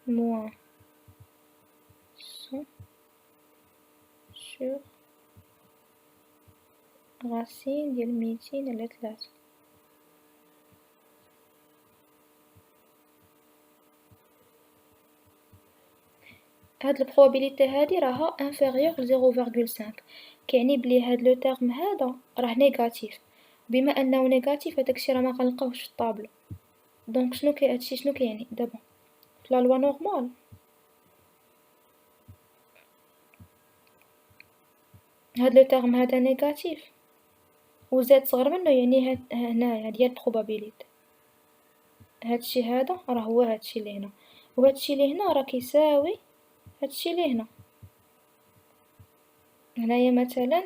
moins 100 sur racine ديال 200 على 3. هاد البروبابيليتي هادي راها انفيريور ل 0.5 كيعني بلي هاد لو تيرم هذا راه نيجاتيف. بما انه نيجاتيف هداكشي راه ما غنلقاوش في الطابلو. دونك شنو هادشي شنو كيعني دابا في لا لوا نورمال هاد لو تيرم هذا نيجاتيف و زاد صغر منه يعني هاد هنايا ديال البروبابيليتي هادشي هذا راه هو هادشي اللي هنا و هادشي اللي هنا راه كيساوي هادشي اللي هنا. هنايا مثلا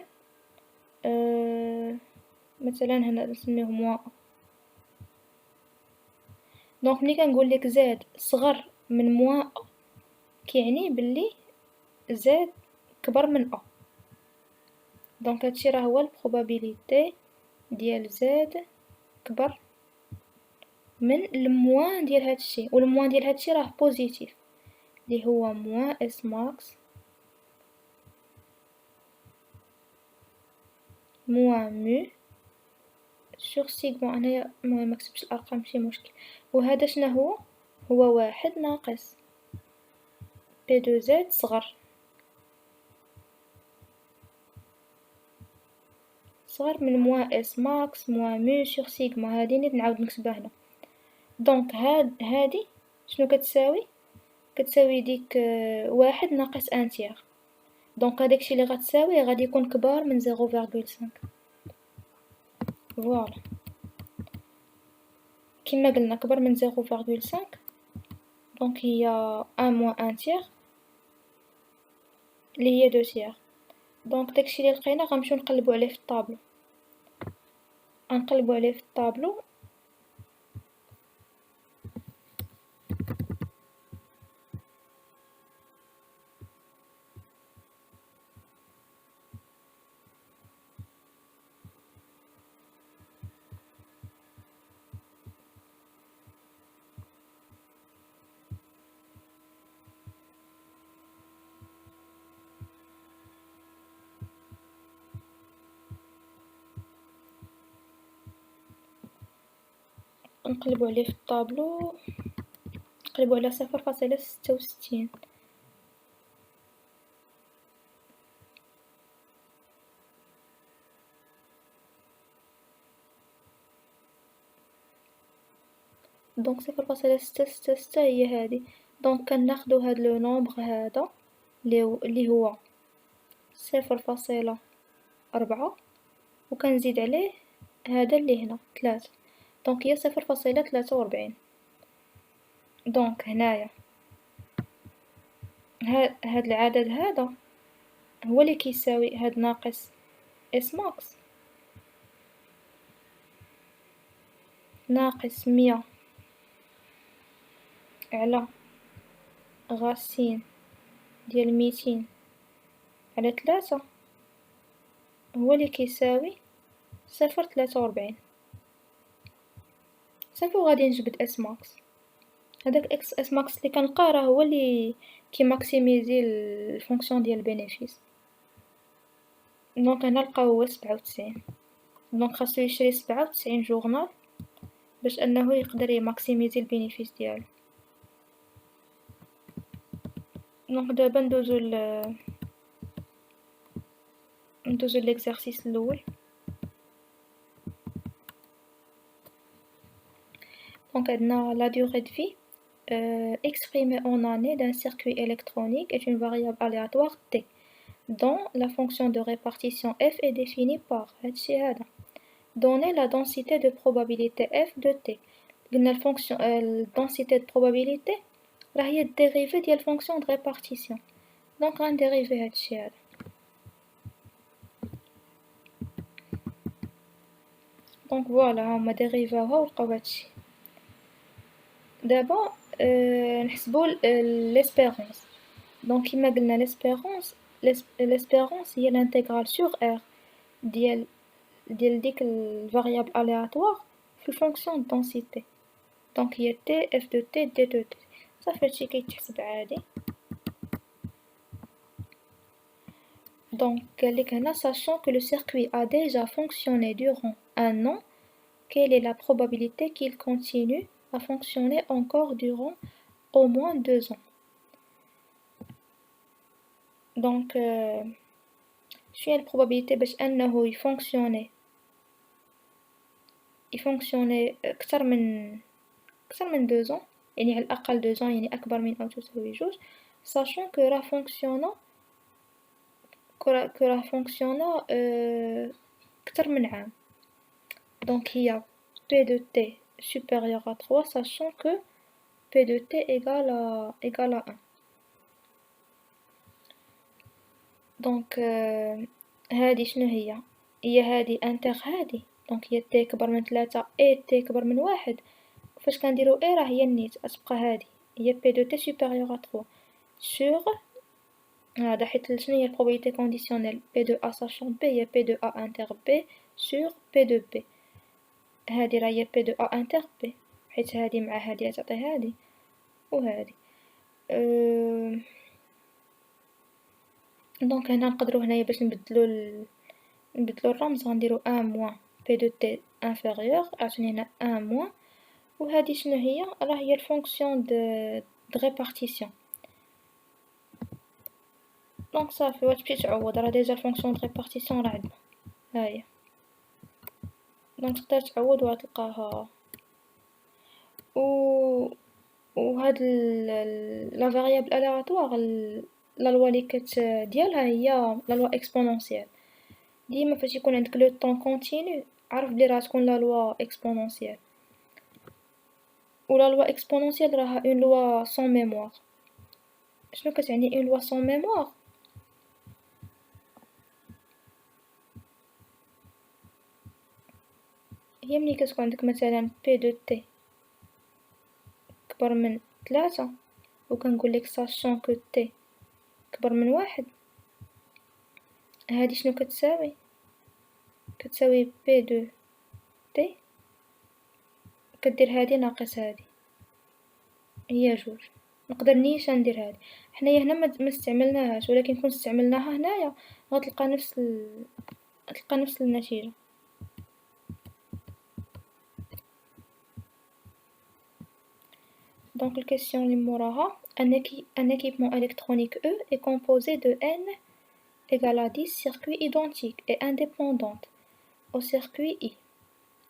مثلا هنا نسميوه موان. دونك ملي كنقول لك زاد صغر من موان كيعني بلي زاد كبر من ا. دونك هادشي راه هو البروبابيليتي ديال زاد كبر من الموان ديال هادشي و الموان ديال هادشي راه بوزيتيف اللي هو موان اس ماكس موان مو سور سيغما. انايا المهم مكتبتش الارقام ماشي مشكل. وهذا شنو هو واحد ناقص بي دو زد صغر من موان اس ماكس موان مو سور سيغما. هادي نعاود نكتبها هنا. دونك هادي شنو كتساوي ديك واحد ناقص ان تيغ. دونك هداكشي اللي غتساوي غادي يكون كبار من 0.5. فوالا كما قلنا كبر من 0.5. دونك هي 1 موان ان تيغ اللي هي 2 تيغ. دونك داكشي اللي لقينا غنمشيو نقلبو عليه في الطابلو. غنقلبو عليه في الطابلو. نقلبو عليه في الطابلو. نقلبو على 0.66. دونك 0.666 هي هادي. دونك كناخدو هاد لو نومبر هذا اللي هو 0.4 وكنزيد عليه هذا اللي هنا 3. دونك هي 0.43. دونك هنايا هاد العدد هذا هو اللي كيساوي هاد ناقص اس ماكس ناقص 100 على غاسين ديال 200 على 3 هو اللي كيساوي 0.43. صافي وغادي نجبد اس ماكس. هداك اس ماكس اللي كنلقاه راه هو اللي كيماكسيميزي الفونكسيون ديال البينيفيس. دونك هنا لقاو هو 97. دونك خاصو يشري 97 جورنال باش انه يقدر يماكسيميزي البينيفيس ديالو. دونك دابا ندوزو ليكزارسيس الاول. دونك عندنا لا دوغي دو في exprimée en année d'un circuit électronique est une variable aléatoire t, dont la fonction de répartition f est définie par donner la densité de probabilité f de t. La fonction densité de probabilité هي الديريفي ديال fonction de répartition. Donc غنديريفي هادشي هذا. دونك فوالا هما ديريفاوها ولقاو هادشي. دابا نحسبو ليسبيرونس. دونك كيما قلنا ليسبيرونس هي الانتيغرال سور ار ديال ديك الفاريابل aléatoire في الفونكسيون دونسيتي. دونك هي t f de t d de t. صافي هادشي كيتحسب عادي. Donc, sachant que le circuit a déjà fonctionné durant un an, quelle est la probabilité qu'il continue à fonctionner encore durant au moins 2 ans? Donc, شنو هي البروبابيليتي باش انه يفونكسيوني اكثر من 2 ans، يعني على الاقل 2 ans، يعني اكبر من او تساوي 2، sachant que راه فونكسيونا أكثر من عام. Donc هي P de t supérieur à 3 sachant que P de t égale à 1. Donc هادي شنو هي هادي انتر هادي. دونك هي t كبر من 3 et t كبر من 1. فاش كنديرو راه هي النيت غتبقى هادي هي P de t supérieur à 3 sur هذا حيت شنو هي البروبابيليتي كونديسيونيل P de A sachant B هي P de A inter B sur P de B. هادي راه هي P de A inter B حيت هادي مع هادي تعطي هادي وهادي. دونك هنا نقدروا هنايا باش نبدلو الرمز غنديرو 1 موان P de T inférieur عطيني هنا 1 موان. وهادي شنو هي راه هي الفونكسيون د ريبارتيسيون. دونك صافي وتمشي تعوض راه ديجا الفونكسيون د ريبارتيسيون راه عندنا هاهي. دونك تقدر تعوض وغتلقاها. وهاد لا فاريابل aléatoire لا لوا لي ديالها هي لا لوا اكسبونونسيال. ديما فاش يكون عندك لو طون كونتينيو عرف بلي راه تكون لا لوا اكسبونونسيال. ولا لوا اكسبونونسيال راها اون لوا سون ميموار. شنو كتعني اون لوا سون ميموار؟ هي ملي كتكون عندك مثلا P de T كبر من 3 وكنقولك sachant que T كبر من 1، هادي شنو كتساوي P de T كدير هادي ناقص هادي هي 2. نقدر نيشان ندير هادي. حنايا هنا ما استعملناهاش، ولكن كون استعملناها هنايا غتلقى نفس النتيجة. Donc la question numéro 1, un équipement électronique E est composé de N égale à 10 circuits identiques et indépendants au circuit I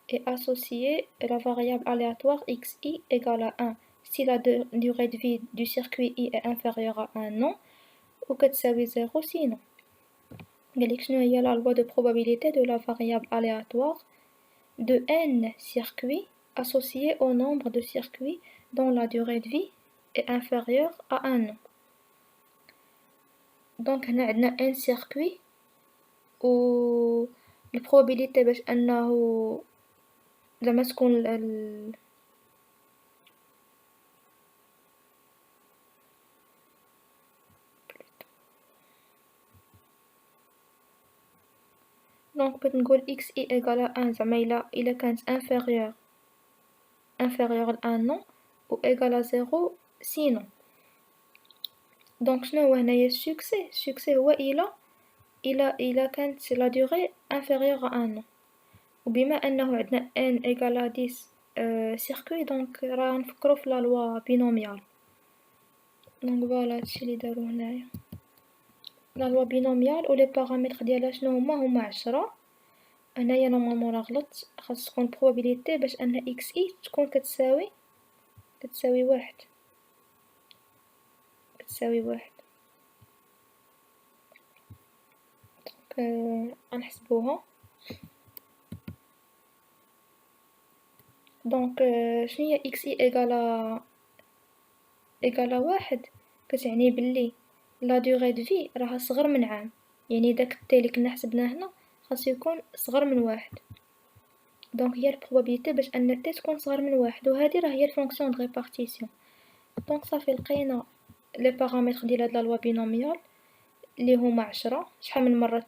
et associé la variable aléatoire xi égale à 1 si la durée de vie du circuit I est inférieure à 1 an ou كتساوي 0 sinon. قالك شنو هي la loi de probabilité de la variable aléatoire de N circuits associés au nombre de circuits dont la durée de vie est inférieure à 1 an. Donc هنا عندنا N circuit و البروبابيليتي باش انه زعما تكون دونك بغيت نقول x i égale à 1 زعما إلا كانت inférieure ل 1 an و égale à 0 sinon. دونك شنو هو هنايا السوكسي هو إلا كانت لا durée inférieure à 1 an. وبما أنه عندنا n égale à 10 circuit دونك راه نفكرو في لا لوا بينوميال. دونك فوالا هادشي لي دارو هنايا لا لوا بينوميال و لي بارامتر ديالها شنو هما 10. هنايا نورمالمون راه غلط، خاص تكون probabilité باش ان x i تكون كتساوي 1. تساوي واحد. غنحسبوها. دونك شنو هي اكس اي ايغالا واحد، كتعني بلي لا دوغي دو في راها صغر من عام، يعني داك التي لي كنا حسبناه هنا خاصو يكون صغر من واحد. دونك هي البروبابيلتي باش ان تي تكون صغر من واحد، وهذه راه هي الفونكسيون دو ريبارتيسيون. دونك صافي لقينا لي بارامتر ديال هاد لا لوا بينوميال اللي هما 10. شحال من مرة،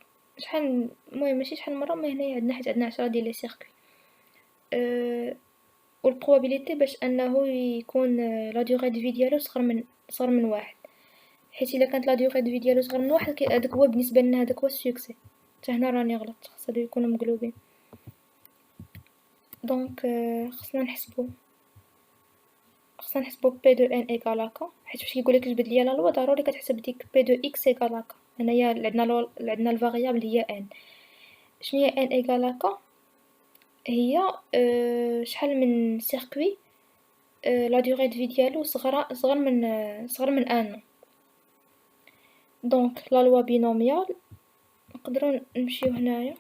المهم ماشي شحال من مرة، ما هنايا عندنا حيت عندنا 10 ديال لي سيركوي. والبروبابيلتي باش انه يكون لا دوغي دو في ديالو صغر من واحد، حيت الا كانت لا دوغي دو في ديالو صغر من واحد هذاك هو بالنسبة لنا هذاك هو السوكسي. حتى هنا راني غلطت، خاص هادو يكونوا مقلوبين. دونك خصنا نحسبو بي دو ان ايكال هكا، حيت باش يقولك جبد ليا لا لوا ضروري كتحسب ديك بي دو اكس ايكال هكا. هنايا عندنا الفاريابل هي ان. شنو هي ان ايكال هكا؟ هي شحال من سيركوي لا دوغي دو في ديالو صغر من ان. دونك لا لوا بينوميال نقدروا نمشيو هنايا.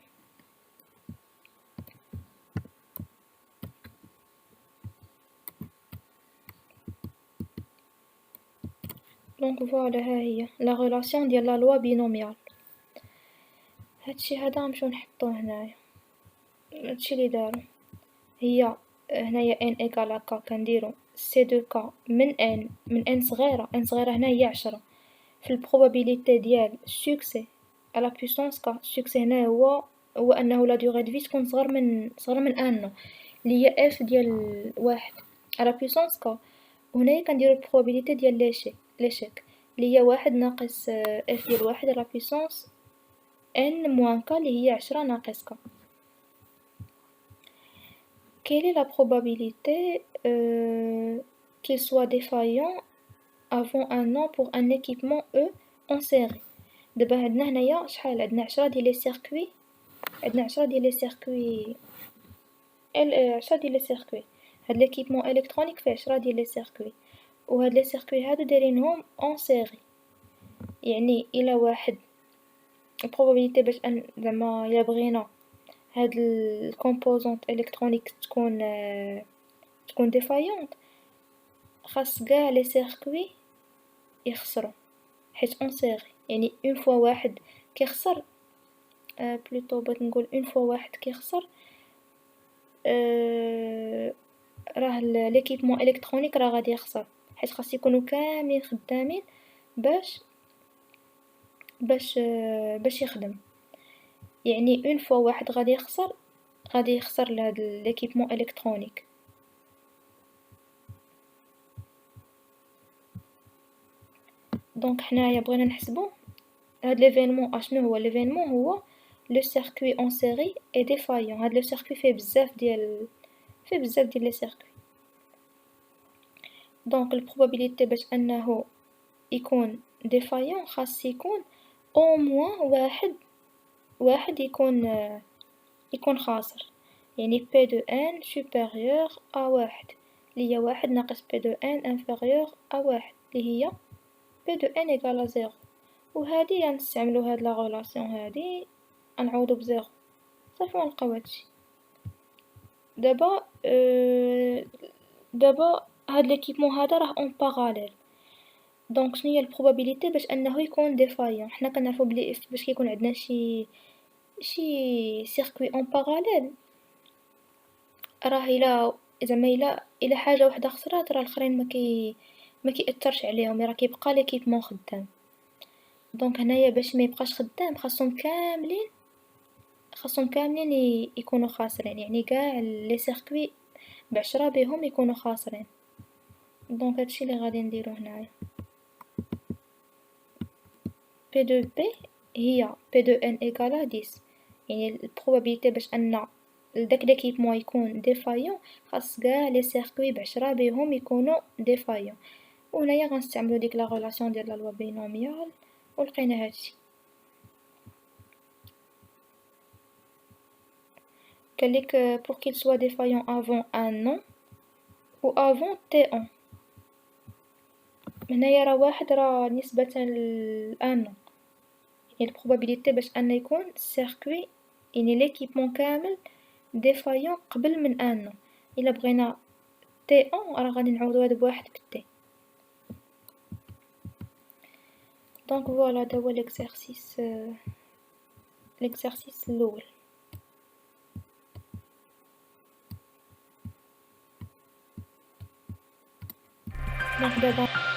دونك فوالا ها هي لا ريلاسيون ديال لا لوا بينوميال. هادشي هذا غنمشيو نحطوه هنايا. هادشي اللي دارو هي هنايا ان ايكال هكا، كنديرو سي دو كا من ان صغيره. ان صغيره هنا هي 10 في البروبابيليتي ديال سوكسي على بويسونس كا. السوكسي هنا هو انه لا دوغي دو في تكون صغر من ان، اللي هي اف ديال واحد على بويسونس كا. وهنايا كنديرو البروبابيليتي ديال ليشيك اللي هي واحد ناقص اف ديال واحد على بويسونس ان موان كا، اللي هي 10 ناقص كا. Quelle est la probabilité qu'il soit défaillant avant un an pour un équipement E en série؟ دابا عندنا هنايا شحال؟ عندنا 10 ديال لي سيركوي، عندنا 10 ديال لي سيركوي 10 ديال لي سيركوي. هاد ليكيبمون الكترونيك فيه 10 ديال لي سيركوي، وهاد لي سيركوي هادو دايرينهم اون سيري. يعني الا واحد البروبابيليتي باش ان زعما الا بغينا هاد الكومبوزونط الكترونيك تكون ديفايونط، خاص كاع لي سيركوي يخسروا، حيت اون سيري. يعني اون فوا واحد كيخسر، بلوتو بغيت نقول اون فوا واحد كيخسر، راه ليكيبمون الكترونيك راه غادي يخسر، حيت خاص يكونوا كاملين خدامين باش يخدم. يعني اون فوا واحد غادي يخسر لهاد ليكيبمون الكترونيك. دونك حنايا بغينا نحسبو هاد ليفينمون. اشنو هو ليفينمون؟ هو لو سيركوي اون سيري اي ديفايون. هاد لو سيركوي فيه بزاف ديال لي سيركوي. دونك البروبابيليتي باش انه يكون ديفايون خاص يكون او موان واحد يكون خاسر. يعني بي دو ان سوبيريور ا واحد، اللي هي واحد ناقص بي دو ان انفيريور ا واحد، اللي هي بي دو ان ايكال زيرو. وهادي غنستعملو هاد لا غولاسيون هادي، غنعوضو بزيرو صافي ونلقاو هادشي. دابا هاد ليكيبمون هذا راه اون باراليل. دونك شنو هي البروبابيليتي باش انه يكون ديفايون؟ حنا كنعرفو بلي باش كيكون عندنا شي سيركوي اون باراليل، راه الا حاجه وحده خسرات راه الاخرين ما كيأثرش عليهم، راه كيبقى ليكيبمون خدام. دونك هنايا باش ما يبقاش خدام خاصهم كاملين يكونوا خاسرين، يعني كاع لي سيركوي ب10 بهم يكونوا خاسرين. دونك هادشي اللي غادي نديرو هنايا. بي دو بي هي بي دو ان ايكالا 10. يعني البروبابيليتي باش ان داك ليكيبمون يكون ديفايون خاص كاع لي سيركوي ب10 بهم يكونوا ديفايون. وهنايا غنستعملو ديك لا غولاسيون ديال لا لوا بينوميال ولقينا هادشي. قالك pour qu'il soit défaillant avant un an ou avant T1. هنايا راه واحد راه نسبة لأنو، يعني البروبابيليتي باش أنو يكون السيركوي يعني ليكيبمون كامل ديفايون قبل من أنو، إلا بغينا تي أون راه غادي نعوضو هاد بواحد بالتي. دونك فوالا هدا هو ليكزارسيس الأول. دونك دابا